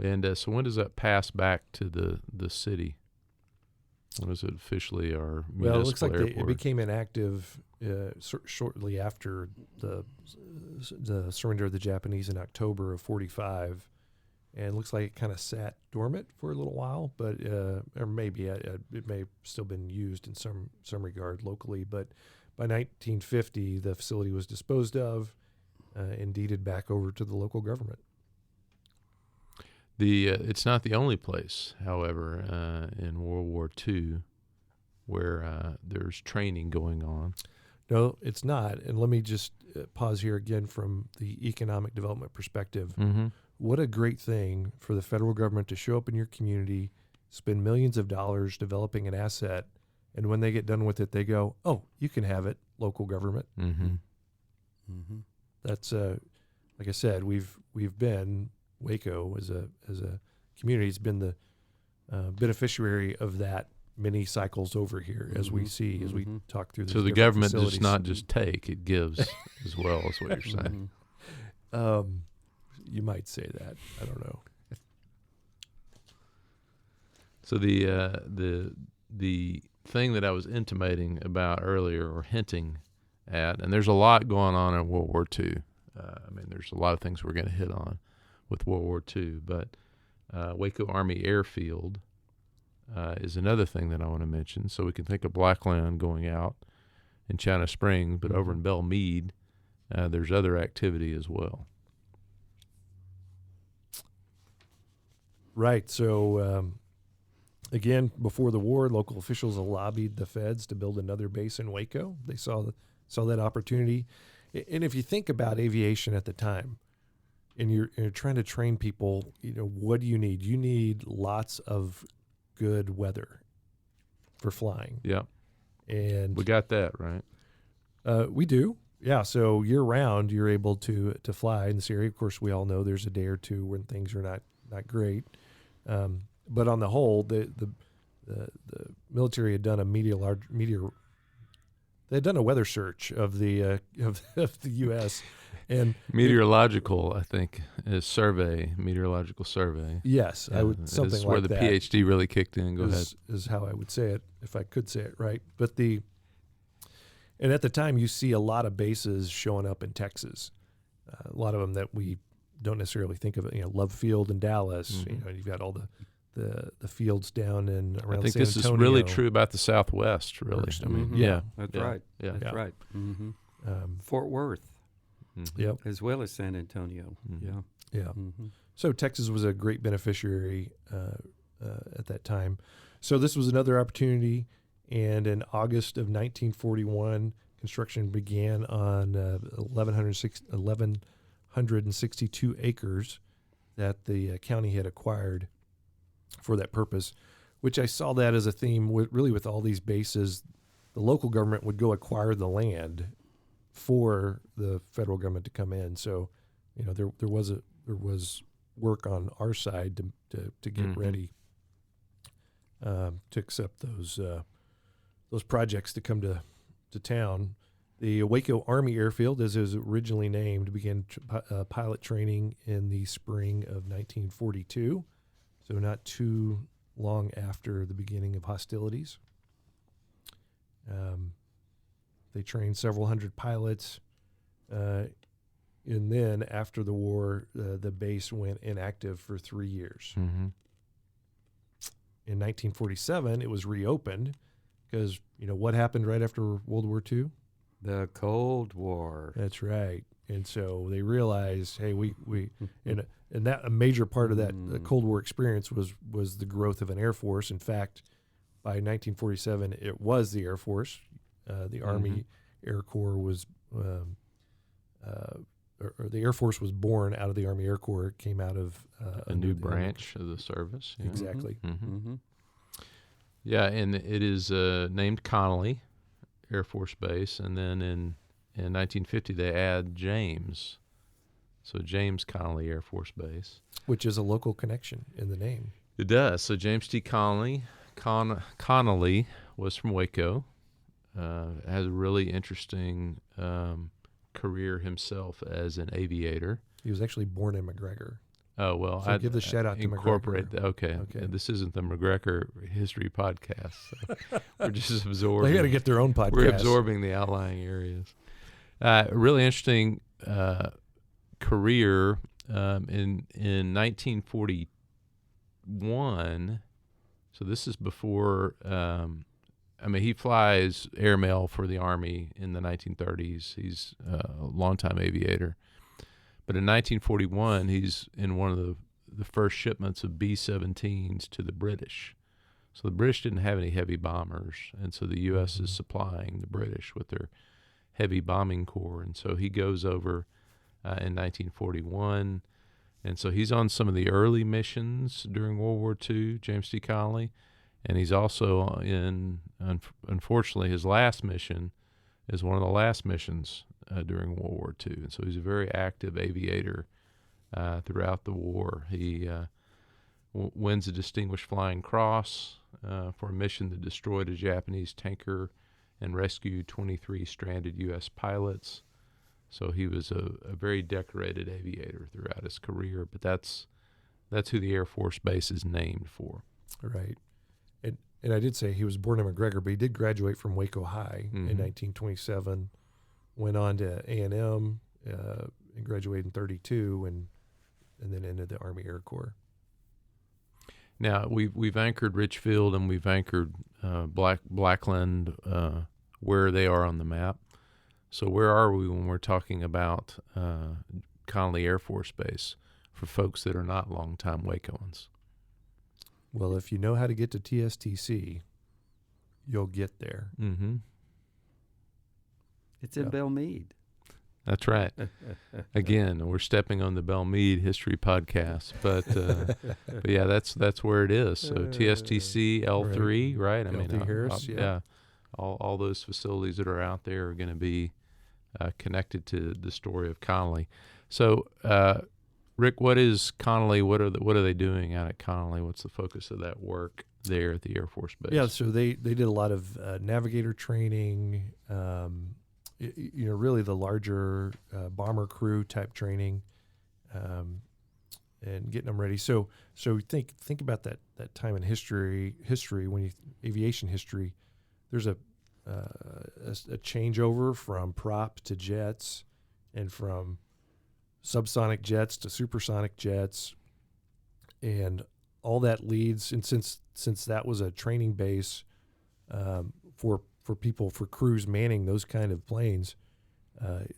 And so when does that pass back to the city? When is it officially our municipal Well, it looks like airport? it became inactive shortly after the surrender of the Japanese in October of 45, and it looks like it kind of sat dormant for a little while, but or maybe it may have still been used in some regard locally. But by 1950, the facility was disposed of and deeded back over to the local government. It's not the only place, however, in World War II where there's training going on. No, it's not. And let me just pause here again from the economic development perspective. Mm-hmm. What a great thing for the federal government to show up in your community, spend millions of dollars developing an asset, and when they get done with it, they go, "Oh, you can have it, local government." Mm-hmm. Mm-hmm. That's like I said, we've been Waco as a community has been the beneficiary of that many cycles over here, as we see, as we talk through this. So the government does not just take, it gives as well, is what you're saying. You might say that. I don't know. So the thing that I was intimating about earlier, or hinting at, and there's a lot going on in World War II. There's a lot of things we're going to hit on with World War II, but Waco Army Airfield is another thing that I want to mention. So we can think of Blackland going out in China Springs, but over in Belle Meade, there's other activity as well. Right. So, again, before the war, local officials lobbied the feds to build another base in Waco. They saw that opportunity. And if you think about aviation at the time, and you're trying to train people, what do you need? You need lots of good weather for flying. Yeah. And we got that, right? We do. Yeah. So year round, you're able to fly in this area. Of course, we all know there's a day or two when things are not great. But on the whole, the military had done they'd done a weather search of the U.S. and meteorological, I think, meteorological survey. Yes, I would something is like where the that. PhD really kicked in. Go ahead. Is how I would say it if I could say it right. But and at the time, you see a lot of bases showing up in Texas. A lot of them that we don't necessarily think of. Love Field in Dallas. You've got all the fields down in around. I think San this Antonio. is really true about the Southwest. Really, First. I mean, That's right. Yeah. That's right. Fort Worth, Yep. as well as San Antonio. Yeah. Yeah. So Texas was a great beneficiary at that time. So this was another opportunity, and in August of 1941, construction began on 1,162 acres that the county had acquired for that purpose, which I saw that as a theme with all these bases. The local government would go acquire the land for the federal government to come in. So, there was work on our side to get ready to accept those projects to come to town. The Waco Army Airfield, as it was originally named, began pilot training in the spring of 1942, so not too long after the beginning of hostilities. They trained several hundred pilots, and then after the war, the base went inactive for 3 years. In 1947, it was reopened because, what happened right after World War II? The Cold War. That's right. And so they realized, hey, we and that a major part of that Cold War experience was the growth of an Air Force. In fact, by 1947, it was the Air Force. The Army Air Corps was, or the Air Force was born out of the Army Air Corps. It came out of a new branch of the service. Yeah. Exactly. Yeah, and it is named Connally Air Force Base, and then in 1950 they add James, so James Connally Air Force Base, which is a local connection in the name. It does. So James T. Connally was from Waco, has a really interesting career himself as an aviator. He was actually born in McGregor. Oh, well, so I'd give the shout out to incorporate McGregor. Okay. This isn't the McGregor history podcast. So we're just absorbing. They got to get their own podcast. We're absorbing the outlying areas. Really interesting career in 1941. So this is before. He flies airmail for the Army in the 1930s. He's a longtime aviator. But in 1941, he's in one of the first shipments of B-17s to the British. So the British didn't have any heavy bombers, and so the U.S. is supplying the British with their heavy bombing corps. And so he goes over in 1941, and so he's on some of the early missions during World War II, James T. Connally, and he's also in, unfortunately, his last mission is one of the last missions during World War II. And so he's a very active aviator throughout the war. He wins a Distinguished Flying Cross for a mission that destroyed a Japanese tanker and rescued 23 stranded U.S. pilots. So he was a very decorated aviator throughout his career, but that's who the Air Force Base is named for. Right. And I did say he was born in McGregor, but he did graduate from Waco High in 1927, went on to A&M and graduated in 32, and then entered the Army Air Corps. Now we've anchored Richfield and we've anchored Blackland where they are on the map. So where are we when we're talking about Connally Air Force Base for folks that are not longtime Wacoans? Well, if you know how to get to TSTC, you'll get there. Mm-hmm. It's in Belmead. That's right. Again, we're stepping on the Belmead history podcast, but yeah, that's where it is. So TSTC L3, right? I LT Harris, yeah. All those facilities that are out there are going to be connected to the story of Connally. So, Rick, what is Connally? What are they doing out at Connally? What's the focus of that work there at the Air Force Base? Yeah, so they did a lot of navigator training. Really the larger bomber crew type training, and getting them ready. So think about that time in history when aviation history. There's a changeover from prop to jets, and from subsonic jets to supersonic jets, and all that leads. And since that was a training base for crews manning those kind of planes,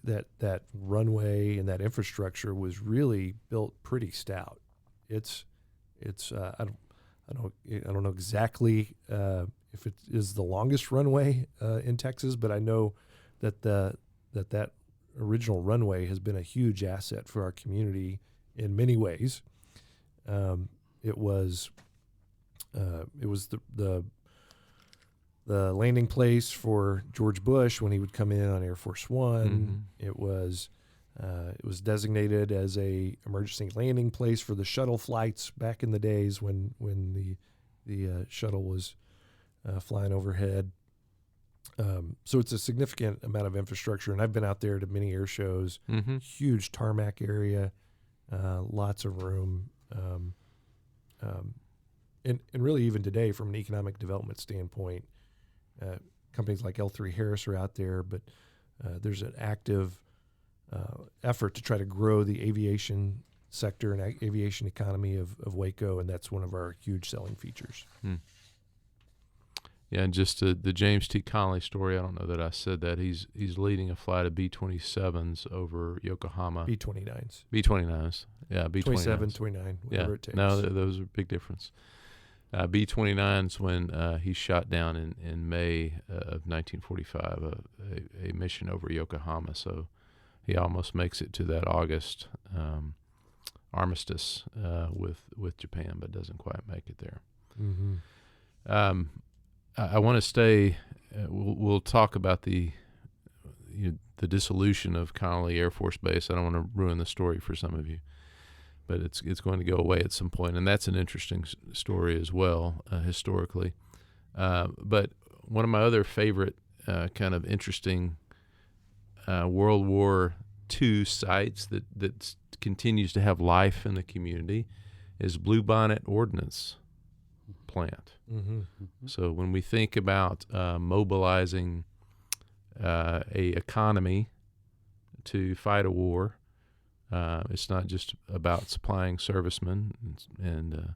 that runway and that infrastructure was really built pretty stout. It's I don't know exactly if it is the longest runway in Texas, but I know that that original runway has been a huge asset for our community in many ways. It was the landing place for George Bush when he would come in on Air Force One. Mm-hmm. It was designated as a emergency landing place for the shuttle flights back in the days when the shuttle was flying overhead. So it's a significant amount of infrastructure, and I've been out there to many air shows. Mm-hmm. Huge tarmac area, lots of room, and really even today from an economic development standpoint. Companies like L3 Harris are out there, but there's an active effort to try to grow the aviation sector and aviation economy of Waco, and that's one of our huge selling features. Yeah, and just the James T. Connally story, I don't know that I said that. He's leading a flight of B-27s over Yokohama. B-29s. B-29s. Yeah, B-29s. 27, 29, whatever it takes. No, those are a big difference. B-29s when he shot down in May of 1945 a mission over Yokohama. So he almost makes it to that August armistice with Japan, but doesn't quite make it there. Mm-hmm. I want to stay. We'll talk about the dissolution of Connally Air Force Base. I don't want to ruin the story for some of you, but it's going to go away at some point, and that's an interesting story as well historically. But one of my other favorite kind of interesting World War II sites that continues to have life in the community is Bluebonnet Ordinance plant. Mm-hmm. So when we think about mobilizing a economy to fight a war, it's not just about supplying servicemen and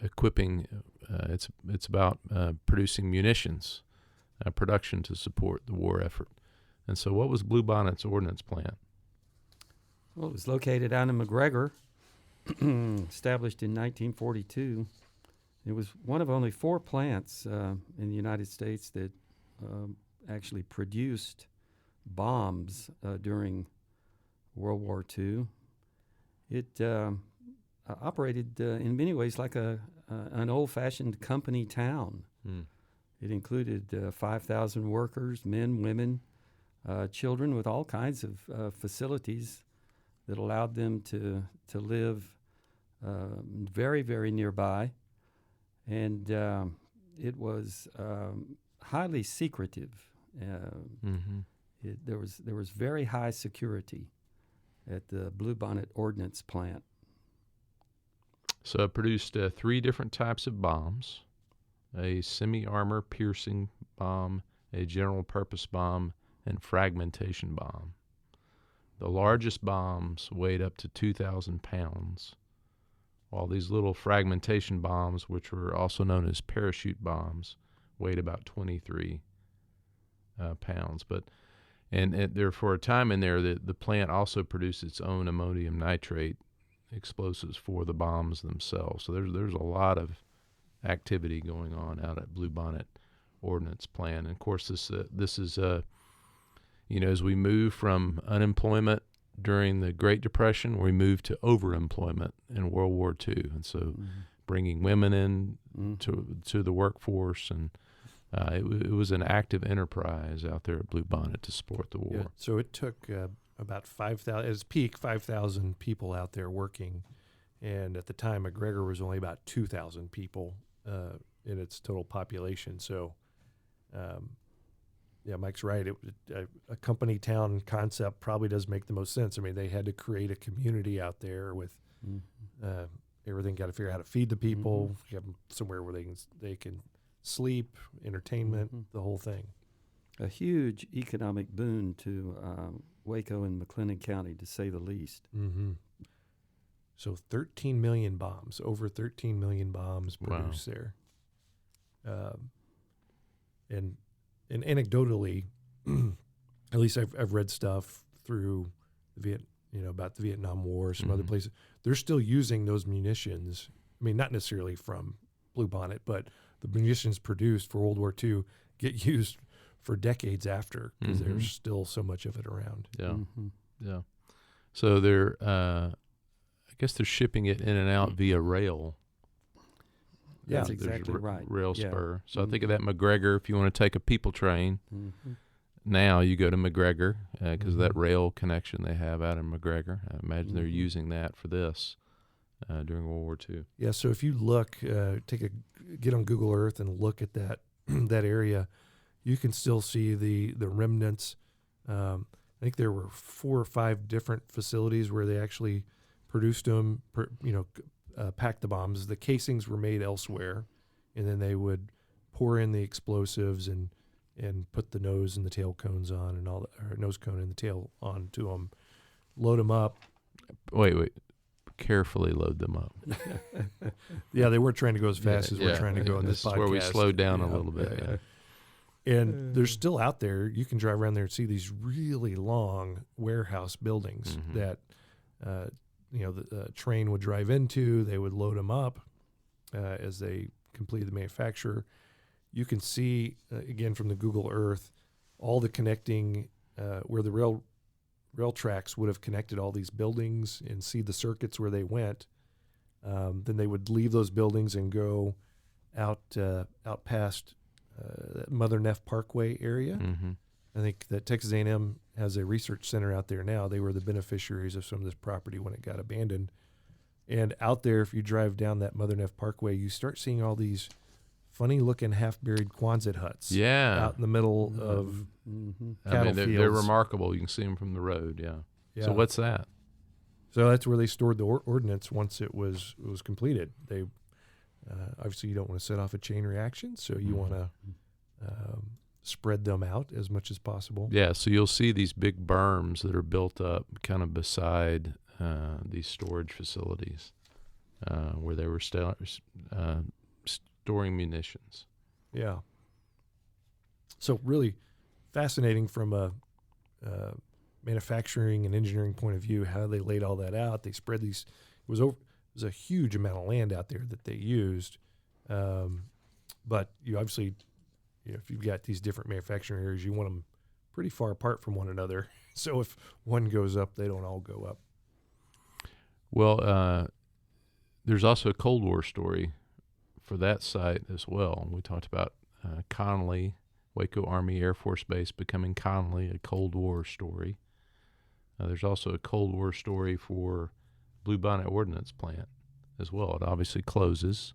equipping. It's about producing munitions, production to support the war effort. And so, what was Bluebonnet's ordnance plant? Well, it was located out in McGregor, established in 1942. It was one of only 4 plants in the United States that actually produced bombs during World War II. It operated in many ways like an old-fashioned company town. It included 5,000 workers, men, women, children, with all kinds of facilities that allowed them to live very, very nearby. And it was highly secretive. There was very high security at the Bluebonnet Ordnance plant. So it produced 3 different types of bombs: a semi-armor piercing bomb, a general-purpose bomb, and fragmentation bomb. The largest bombs weighed up to 2,000 pounds, while these little fragmentation bombs, which were also known as parachute bombs, weighed about 23 pounds. And there for a time in there, the plant also produced its own ammonium nitrate explosives for the bombs themselves. So there's a lot of activity going on out at Bluebonnet Ordinance Plant. And of course, this is as we move from unemployment during the Great Depression, we moved to overemployment in World War II, and so bringing women in to the workforce, and it was an active enterprise out there at Bluebonnet to support the war. Yeah, so it took about 5,000, at its peak, 5,000 people out there working, and at the time, McGregor was only about 2,000 people in its total population. So, Mike's right. A company town concept probably does make the most sense. I mean, they had to create a community out there with everything. Got to figure out how to feed the people, have them somewhere where they can sleep, entertainment, the whole thing. A huge economic boon to Waco and McLennan County, to say the least. So 13 million bombs, over 13 million bombs produced there. And anecdotally, at least I've read stuff through about the Vietnam War, some other places. They're still using those munitions. I mean, not necessarily from Bluebonnet, but the munitions produced for World War II get used for decades after, because there's still so much of it around. Yeah. So I guess they're shipping it in and out via rail. That's exactly right. Rail spur. So I think of that McGregor. If you want to take a people train, now you go to McGregor because of that rail connection they have out in McGregor. I imagine they're using that for this during World War II. Yeah. So if you look, get on Google Earth and look at that that area, you can still see the remnants. I think there were 4 or 5 different facilities where they actually produced them. Packed the bombs. The casings were made elsewhere, and then they would pour in the explosives and put the nose and the tail cones on, and or nose cone and the tail onto them, load them up. Wait. Carefully load them up. Yeah, they weren't trying to go as fast as we're trying to go in this podcast. This is where we slowed down a little bit. And they're still out there. You can drive around there and see these really long warehouse buildings that the train would drive into. They would load them up as they completed the manufacture. You can see, again, from the Google Earth, all the connecting where the rail tracks would have connected all these buildings, and see the circuits where they went. Then they would leave those buildings and go out past Mother Neff Parkway area. I think that Texas A&M has a research center out there now. They were the beneficiaries of some of this property when it got abandoned. And out there, if you drive down that Mother Neff Parkway, you start seeing all these funny-looking half-buried Quonset huts out in the middle of cattle fields. They're remarkable. You can see them from the road, yeah. So what's that? So that's where they stored the ordnance once it was completed. They obviously, you don't want to set off a chain reaction, so you want to spread them out as much as possible. Yeah, so you'll see these big berms that are built up kind of beside these storage facilities where they were storing munitions. Yeah. So really fascinating from a manufacturing and engineering point of view, how they laid all that out. They spread these. It was a huge amount of land out there that they used, but you obviously, if you've got these different manufacturing areas, you want them pretty far apart from one another. So if one goes up, they don't all go up. Well, there's also a Cold War story for that site as well. We talked about Connally, Waco Army Air Force Base becoming Connally, a Cold War story. There's also a Cold War story for Bluebonnet Ordnance Plant as well. It obviously closes,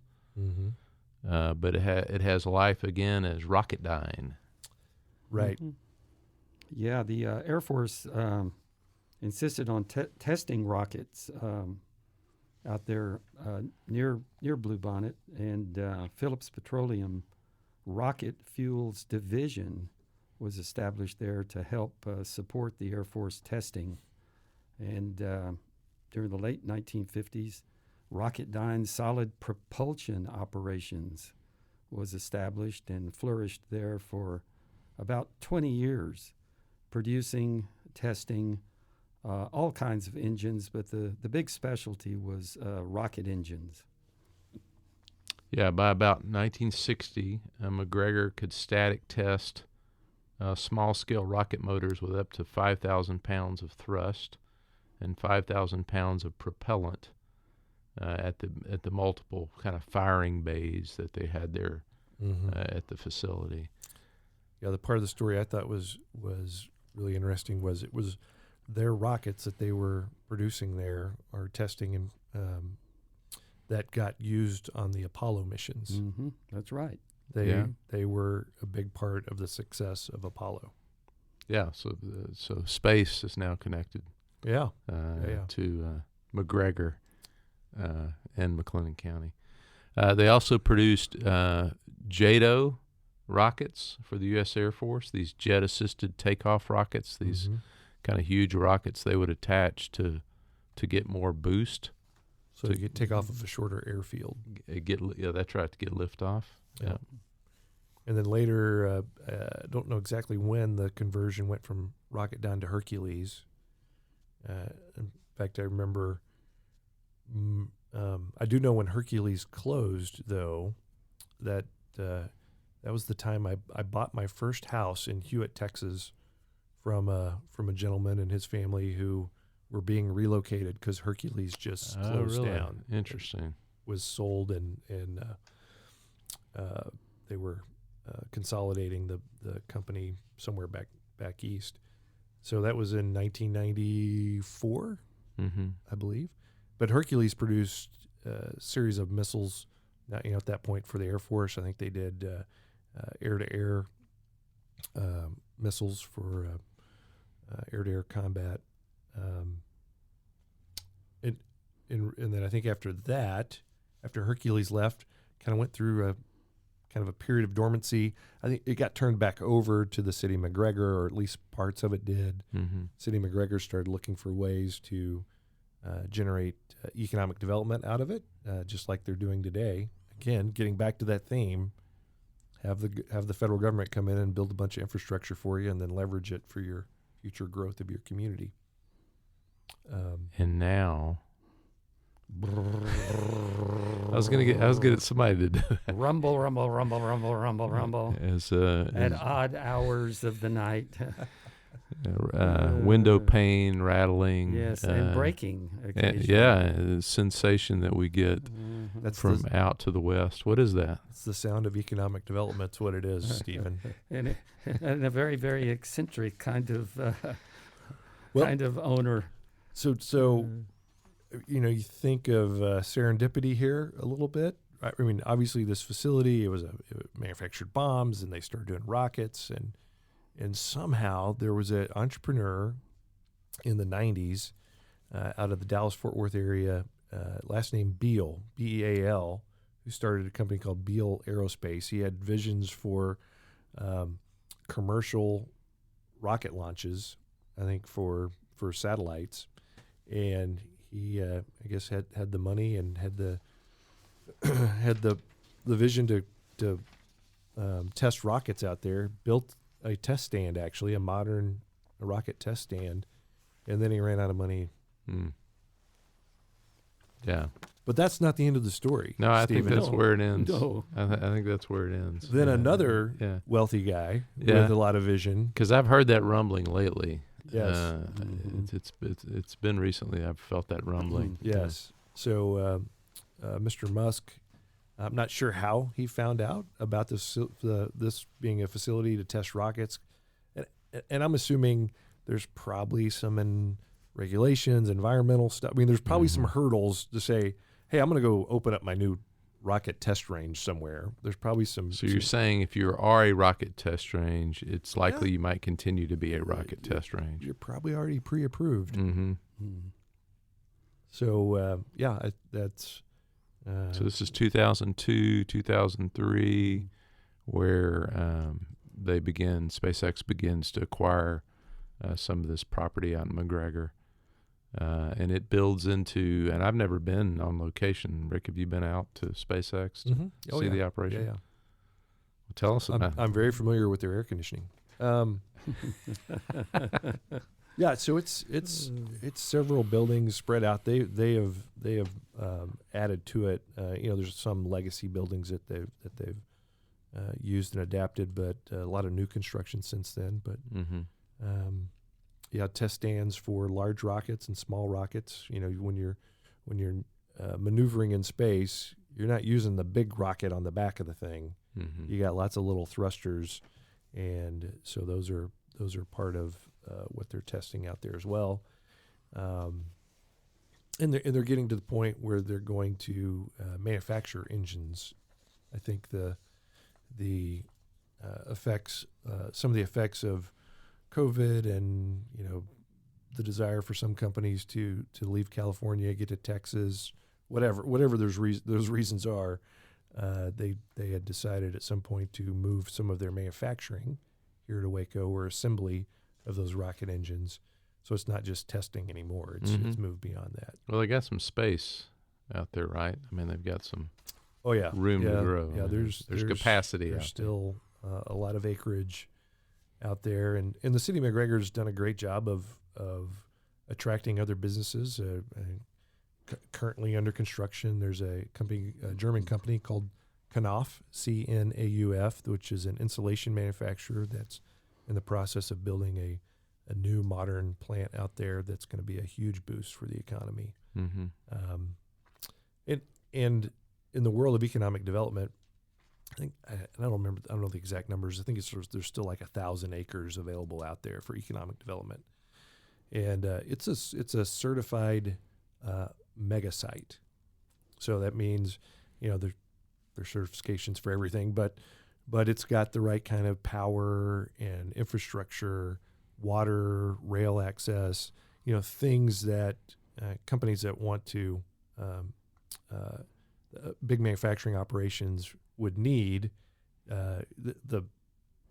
but it has life again as Rocketdyne. Right. Yeah, the Air Force insisted on testing rockets out there near Bluebonnet, and Phillips Petroleum Rocket Fuels Division was established there to help support the Air Force testing. And during the late 1950s, Rocketdyne solid propulsion operations was established and flourished there for about 20 years, producing, testing all kinds of engines, but the big specialty was rocket engines. Yeah, by about 1960, McGregor could static test small-scale rocket motors with up to 5,000 pounds of thrust and 5,000 pounds of propellant at the multiple kind of firing bays that they had there at the facility. Yeah, the part of the story I thought was really interesting was it was their rockets that they were producing there or testing and that got used on the Apollo missions. Mm-hmm. That's right. They were a big part of the success of Apollo. Yeah, so space is now connected. Yeah. To McGregor and McLennan County. They also produced JATO rockets for the U.S. Air Force. These jet-assisted takeoff rockets. These kind of huge rockets they would attach to get more boost. So you could take off of a shorter airfield. That's right, to get lift off. Yeah. And then later, I don't know exactly when the conversion went from Rocketdyne to Hercules. In fact, I remember, I do know when Hercules closed, though, that was the time I bought my first house in Hewitt, Texas, from a gentleman and his family who were being relocated because Hercules just closed down. Interesting. It was sold and they were consolidating the company somewhere back east. So that was in 1994, I believe. But Hercules produced a series of missiles. At that point for the Air Force, I think they did air-to-air missiles for air-to-air combat. And then I think after Hercules left, kind of went through a period of dormancy. I think it got turned back over to the city of McGregor, or at least parts of it did. City of McGregor started looking for ways to generate economic development out of it, just like they're doing today. Again, getting back to that theme, have the federal government come in and build a bunch of infrastructure for you, and then leverage it for your future growth of your community. And now, I was gonna get somebody to do that. Rumble, rumble, rumble, rumble, rumble, rumble. At odd hours of the night. Window pane rattling. Yes, and breaking occasionally. Yeah, sensation that we get from out to the west. What is that? It's the sound of economic development. It's what it is, Stephen. and a very, very eccentric kind of owner. So you think of serendipity here a little bit. I mean, obviously this facility, it manufactured bombs, and they started doing rockets, and somehow there was an entrepreneur in the 90s out of the Dallas-Fort Worth area, last name Beal, B-E-A-L, who started a company called Beal Aerospace. He had visions for commercial rocket launches, I think for satellites, and he, I guess, had the money and had the had the vision to test rockets out there. Built a test stand, actually, a modern rocket test stand, and then he ran out of money. Yeah, but that's not the end of the story. No, I think that's where it ends. No. I think that's where it ends. Then another wealthy guy with a lot of vision. Because I've heard that rumbling lately. Yes, it's been recently. I've felt that rumbling. Yes. So Mr. Musk, I'm not sure how he found out about this being a facility to test rockets, and I'm assuming there's probably some regulations, environmental stuff. I mean, there's probably some hurdles to say, hey, I'm going to go open up my new rocket test range somewhere. There's probably some. So you're saying if you are a rocket test range, it's likely you might continue to be a rocket test range. You're probably already pre-approved. So that's. So this is 2002, 2003, where SpaceX begins to acquire some of this property out in McGregor. And it builds into, and I've never been on location. Rick, have you been out to SpaceX to see the operation? Yeah. Well, tell us about it. I'm very familiar with their air conditioning. Yeah, so it's several buildings spread out. They have added to it. There's some legacy buildings that they've used and adapted, but a lot of new construction since then. But test stands for large rockets and small rockets. When you're maneuvering in space, you're not using the big rocket on the back of the thing. You got lots of little thrusters, and so those are part of what they're testing out there as well. And they're getting to the point where they're going to manufacture engines. I think the effects, some of the effects of COVID, and the desire for some companies to leave California, get to Texas, whatever those reasons are, they had decided at some point to move some of their manufacturing here to Waco, or assembly of those rocket engines. So it's not just testing anymore. It's moved beyond that. Well, they got some space out there, right? I mean, they've got some room to grow. Yeah, there's capacity. There's still a lot of acreage out there, and the city of McGregor's done a great job of attracting other businesses. Currently under construction, there's a German company called Knauf, CNAUF, which is an insulation manufacturer that's in the process of building a new modern plant out there that's going to be a huge boost for the economy. And in the world of economic development, I think I don't know the exact numbers. I think there's still like 1,000 acres available out there for economic development, and it's a certified mega site. So that means there's certifications for everything, but it's got the right kind of power and infrastructure, water, rail access, things that companies that want to big manufacturing operations would need. The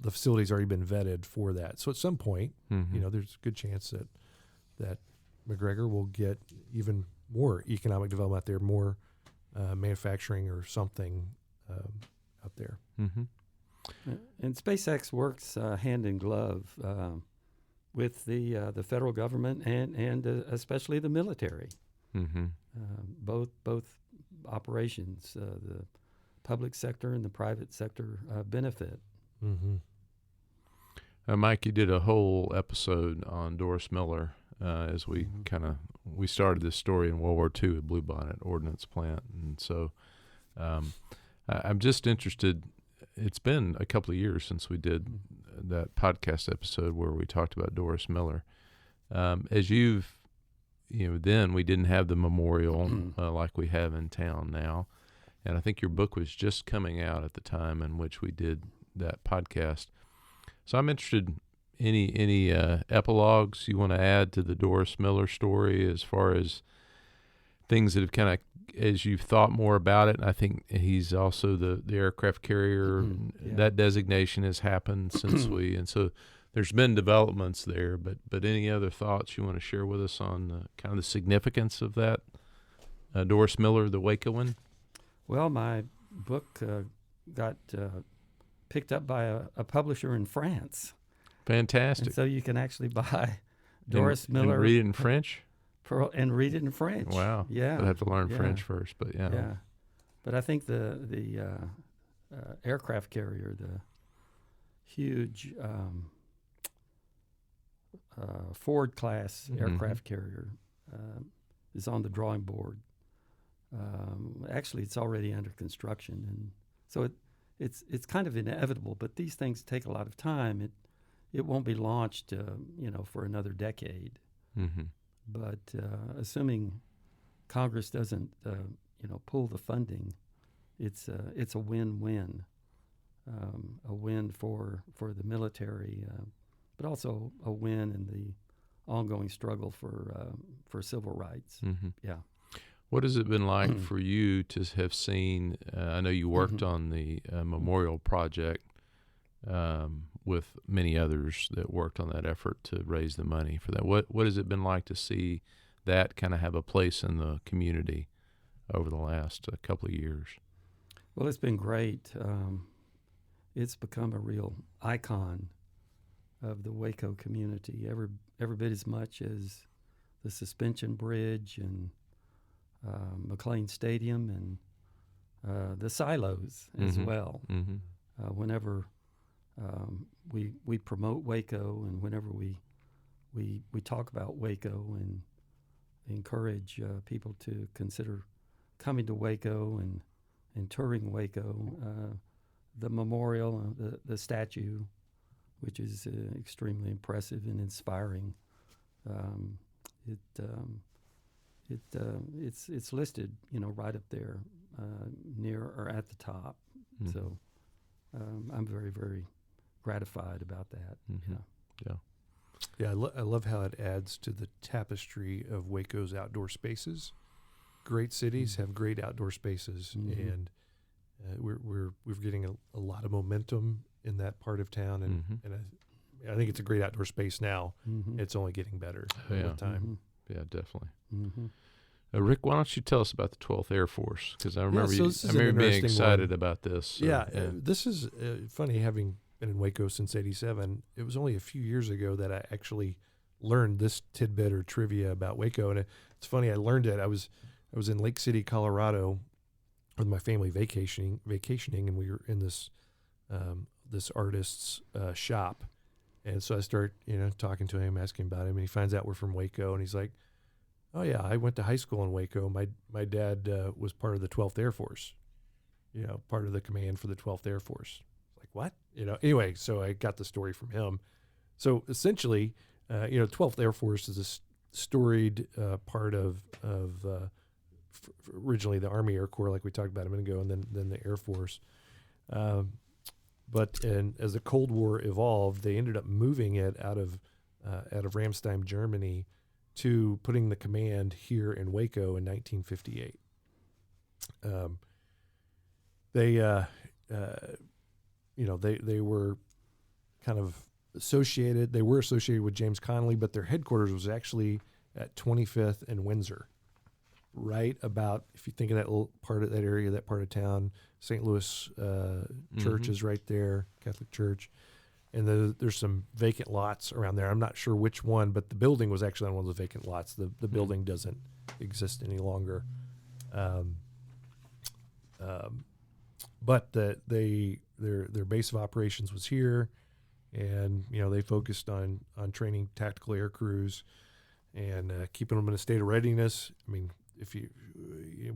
facility's already been vetted for that. So at some point, there's a good chance that McGregor will get even more economic development out there, more manufacturing or something out there. And SpaceX works hand in glove with the federal government and especially the military. Both operations, the public sector and the private sector benefit. Mike, you did a whole episode on Doris Miller as we started this story in World War II at Bluebonnet Ordinance plant, and so I'm just interested. It's been a couple of years since we did that podcast episode where we talked about Doris Miller. As then we didn't have the memorial like we have in town now, and I think your book was just coming out at the time in which we did that podcast. So I'm interested. Any epilogues you want to add to the Doris Miller story as far as things that have kind of, as you've thought more about it? And I think he's also the aircraft carrier. That designation has happened since and so there's been developments there. But any other thoughts you want to share with us on kind of the significance of that Doris Miller, the Wacoan? Well, my book got picked up by a publisher in France. Fantastic. And so you can actually buy Doris Miller. And read it in French? And read it in French. Wow. Yeah. I'd have to learn French first, but yeah. Yeah. But I think the aircraft carrier, the huge Ford class aircraft carrier is on the drawing board. Actually, it's already under construction. And so it's kind of inevitable, but these things take a lot of time. It won't be launched, for another decade. But assuming Congress doesn't, pull the funding, it's a win-win, a win for the military, but also a win in the ongoing struggle for civil rights. Yeah. What has it been like for you to have seen? I know you worked on the memorial project with many others that worked on that effort to raise the money for that. What has it been like to see that kind of have a place in the community over the last couple of years? Well, it's been great. It's become a real icon of the Waco community, every bit as much as the Suspension Bridge and McLean Stadium and the silos as well. Whenever we promote Waco, and whenever we talk about Waco and encourage people to consider coming to Waco and touring Waco, the memorial, the statue, which is extremely impressive and inspiring. It's listed, right up there, near or at the top. So I'm very, very gratified about that. Yeah, I love how it adds to the tapestry of Waco's outdoor spaces. Great cities have great outdoor spaces, and we're getting a lot of momentum in that part of town, and I think it's a great outdoor space now. It's only getting better over time. Yeah, definitely. Rick, why don't you tell us about the 12th Air Force? Because I remember, so I remember being excited about this. This is funny, having been in Waco since '87. It was only a few years ago that I actually learned this tidbit or trivia about Waco, and it's funny. I learned it. I was in Lake City, Colorado, with my family vacationing, and we were in this artist's shop, and so I start talking to him, asking about him, and he finds out we're from Waco, and he's like, "Oh yeah, I went to high school in Waco. My dad was part of the 12th Air Force, part of the command for the 12th Air Force." Like, what? Anyway, so I got the story from him. So essentially, 12th Air Force is a storied part of originally the Army Air Corps, like we talked about a minute ago, and then the Air Force. But as the Cold War evolved, they ended up moving it out of Ramstein, Germany, to putting the command here in Waco in 1958. They were kind of associated. They were associated with James Connally, but their headquarters was actually at 25th and Windsor, right about, if you think of that little part of that area, that part of town. St. Louis church is right there, Catholic church. And there's some vacant lots around there. I'm not sure which one, but the building was actually on one of the vacant lots. The building doesn't exist any longer. But their base of operations was here, and they focused on training tactical air crews and keeping them in a state of readiness. I mean,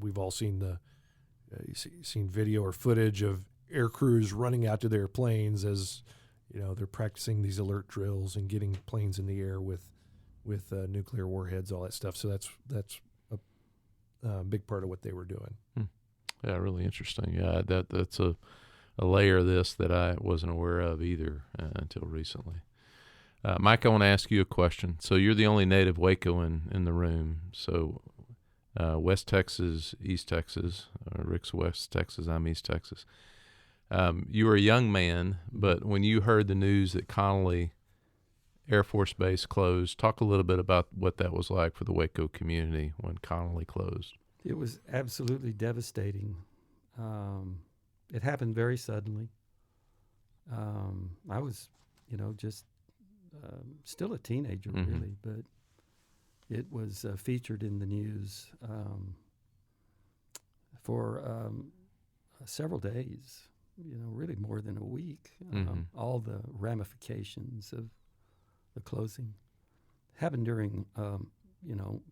we've all seen seen video or footage of air crews running out to their planes as they're practicing these alert drills and getting planes in the air with nuclear warheads, all that stuff. So that's a big part of what they were doing. Yeah, really interesting. Yeah, that's a layer of this that I wasn't aware of either until recently. Mike, I want to ask you a question. So you're the only native Waco in the room. So West Texas, East Texas, Rick's West Texas, I'm East Texas. You were a young man, but when you heard the news that Connally Air Force Base closed, talk a little bit about what that was like for the Waco community when Connally closed. It was absolutely devastating. It happened very suddenly. I was, just still a teenager, really, but it was featured in the news for several days, really more than a week. All the ramifications of the closing happened during,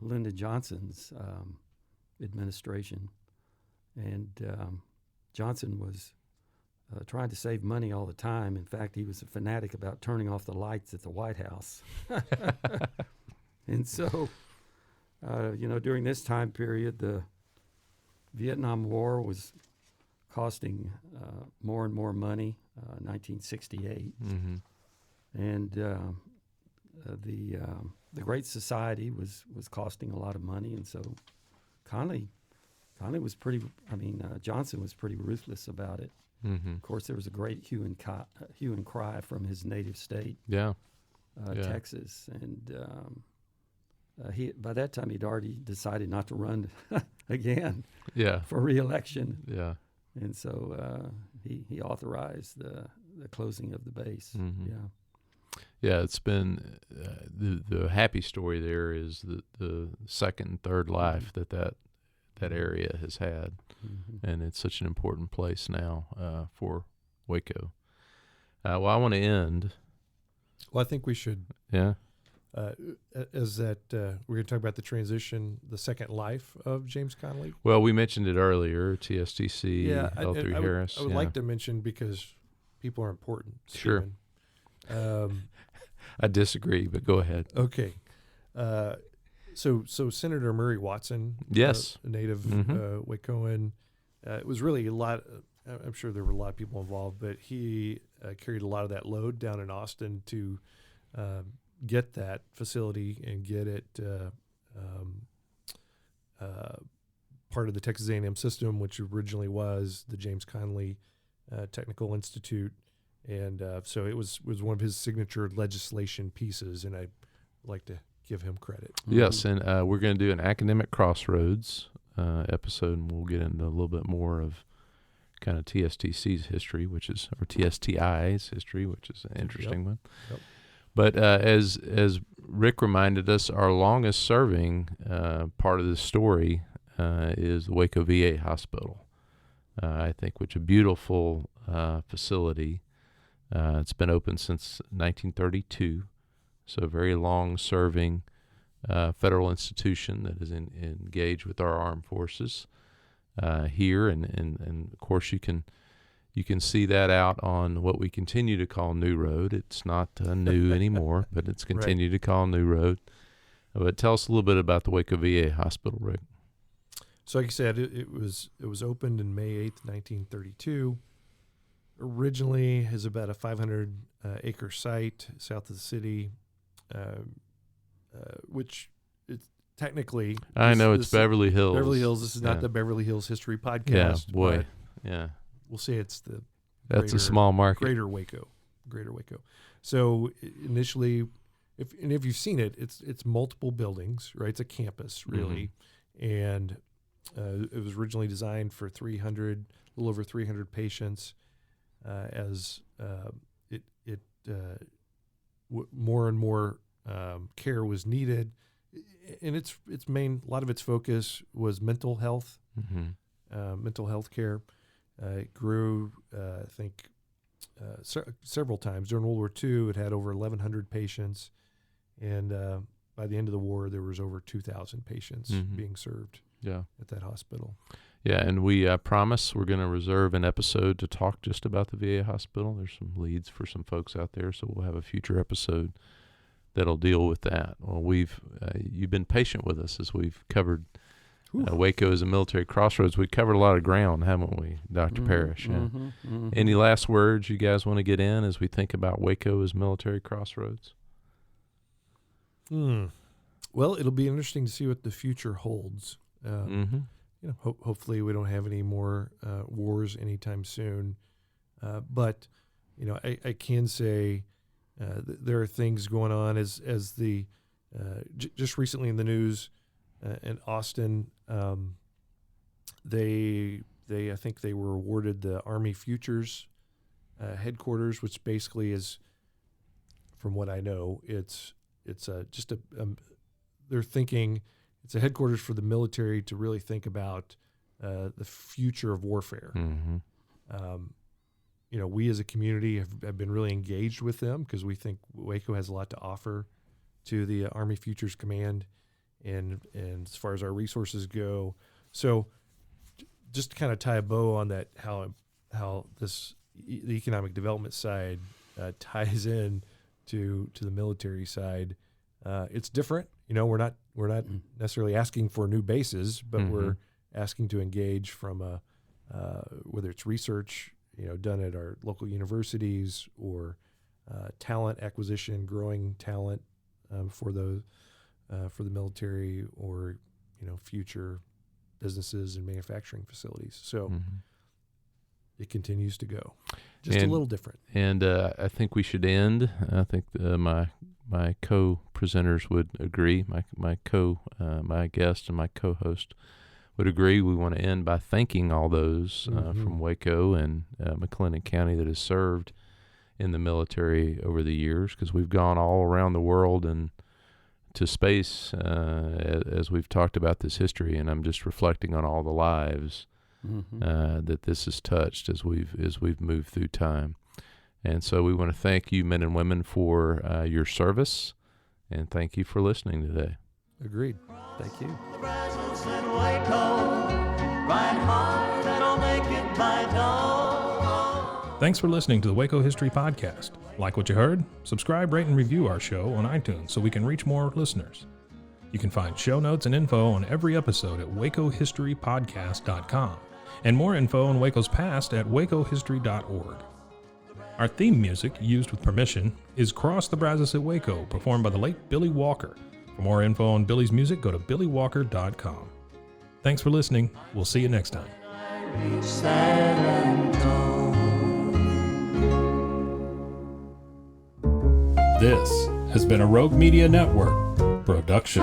Lyndon Johnson's administration, and Johnson was trying to save money all the time. In fact, he was a fanatic about turning off the lights at the White House. And so, during this time period, the Vietnam War was costing more and more money, 1968. And the Great Society was costing a lot of money, and so Connally was Johnson was pretty ruthless about it. Of course, there was a great hue and cry from his native state, Texas, and by that time he'd already decided not to run again Yeah. for re-election, Yeah. and so he authorized the closing of the base. Mhm. Yeah. Yeah, it's been the happy story there is the second and third life that area has had, and it's such an important place now for Waco. Well, I want to end. Well, I think we should. Yeah. We're going to talk about the transition, the second life of James Connally. Well, we mentioned it earlier. TSTC, L3 I Harris. would like to mention because people are important. Sure. Stephen. I disagree, but go ahead. Okay. So Senator Murray Watson, Yes. a native Wacoan, it was really a lot. I'm sure there were a lot of people involved, but he carried a lot of that load down in Austin to get that facility and get it part of the Texas A&M system, which originally was the James Connally Technical Institute. And so it was one of his signature legislation pieces, and I'd like to give him credit. Yes, and we're going to do an academic Crossroads episode, and we'll get into a little bit more of kind of TSTC's history, or TSTI's history, which is an interesting one. Yep. But as Rick reminded us, our longest serving part of the story is the Waco VA Hospital. I think, which is a beautiful facility. It's been open since 1932, so a very long-serving federal institution that is engaged with our armed forces here, and of course you can see that out on what we continue to call New Road. It's not new anymore, but it's continued to call New Road. But tell us a little bit about the Waco VA Hospital, Rick. So like I said, it was opened in May 8th, 1932. Originally is about a 500 acre site south of the city, which it's technically. I know it's Beverly Hills. Beverly Hills. This is not the Beverly Hills History Podcast. Yeah, boy. Yeah. We'll say it's the. That's a small market. Greater Waco. So initially, if you've seen it, it's multiple buildings, right? It's a campus really, and it was originally designed for 300, a little over 300 patients. As more and more care was needed, and a lot of its focus was mental health, mental health care. It grew, I think, several times during World War II. It had over 1,100 patients, and by the end of the war, there was over 2,000 patients being served. At that hospital. Yeah, and we promise we're going to reserve an episode to talk just about the VA hospital. There's some leads for some folks out there, so we'll have a future episode that'll deal with that. Well, you've been patient with us as we've covered Waco as a military crossroads. We covered a lot of ground, haven't we, Dr. Parrish? Any last words you guys want to get in as we think about Waco as military crossroads? Well, it'll be interesting to see what the future holds. Hopefully we don't have any more wars anytime soon. But I can say there are things going on as the just recently in the news in Austin. I think they were awarded the Army Futures headquarters, which basically is, from what I know, it's just they're thinking. It's a headquarters for the military to really think about the future of warfare. We as a community have been really engaged with them because we think Waco has a lot to offer to the Army Futures Command, and as far as our resources go. So just to kind of tie a bow on that, how this the economic development side ties in to the military side. It's different. We're not necessarily asking for new bases, but we're asking to engage from whether it's research, done at our local universities, or talent acquisition, growing talent for the military, or future businesses and manufacturing facilities. So it continues to go, just a little different. And I think we should end. I think my my co-presenters would agree, my guest and my co-host would agree, we want to end by thanking all those from Waco and McLennan County that has served in the military over the years, because we've gone all around the world and to space as we've talked about this history, and I'm just reflecting on all the lives that this has touched as we've moved through time. And so we want to thank you, men and women, for your service, and thank you for listening today. Agreed. Thank you. The Brazos in Waco, ride hard and I'll make it by dawn. Thanks for listening to the Waco History Podcast. Like what you heard? Subscribe, rate, and review our show on iTunes so we can reach more listeners. You can find show notes and info on every episode at wacohistorypodcast.com, and more info on Waco's past at wacohistory.org. Our theme music, used with permission, is Cross the Brazos at Waco, performed by the late Billy Walker. For more info on Billy's music, go to billywalker.com. Thanks for listening. We'll see you next time. Reach San Antone. This has been a Rogue Media Network production.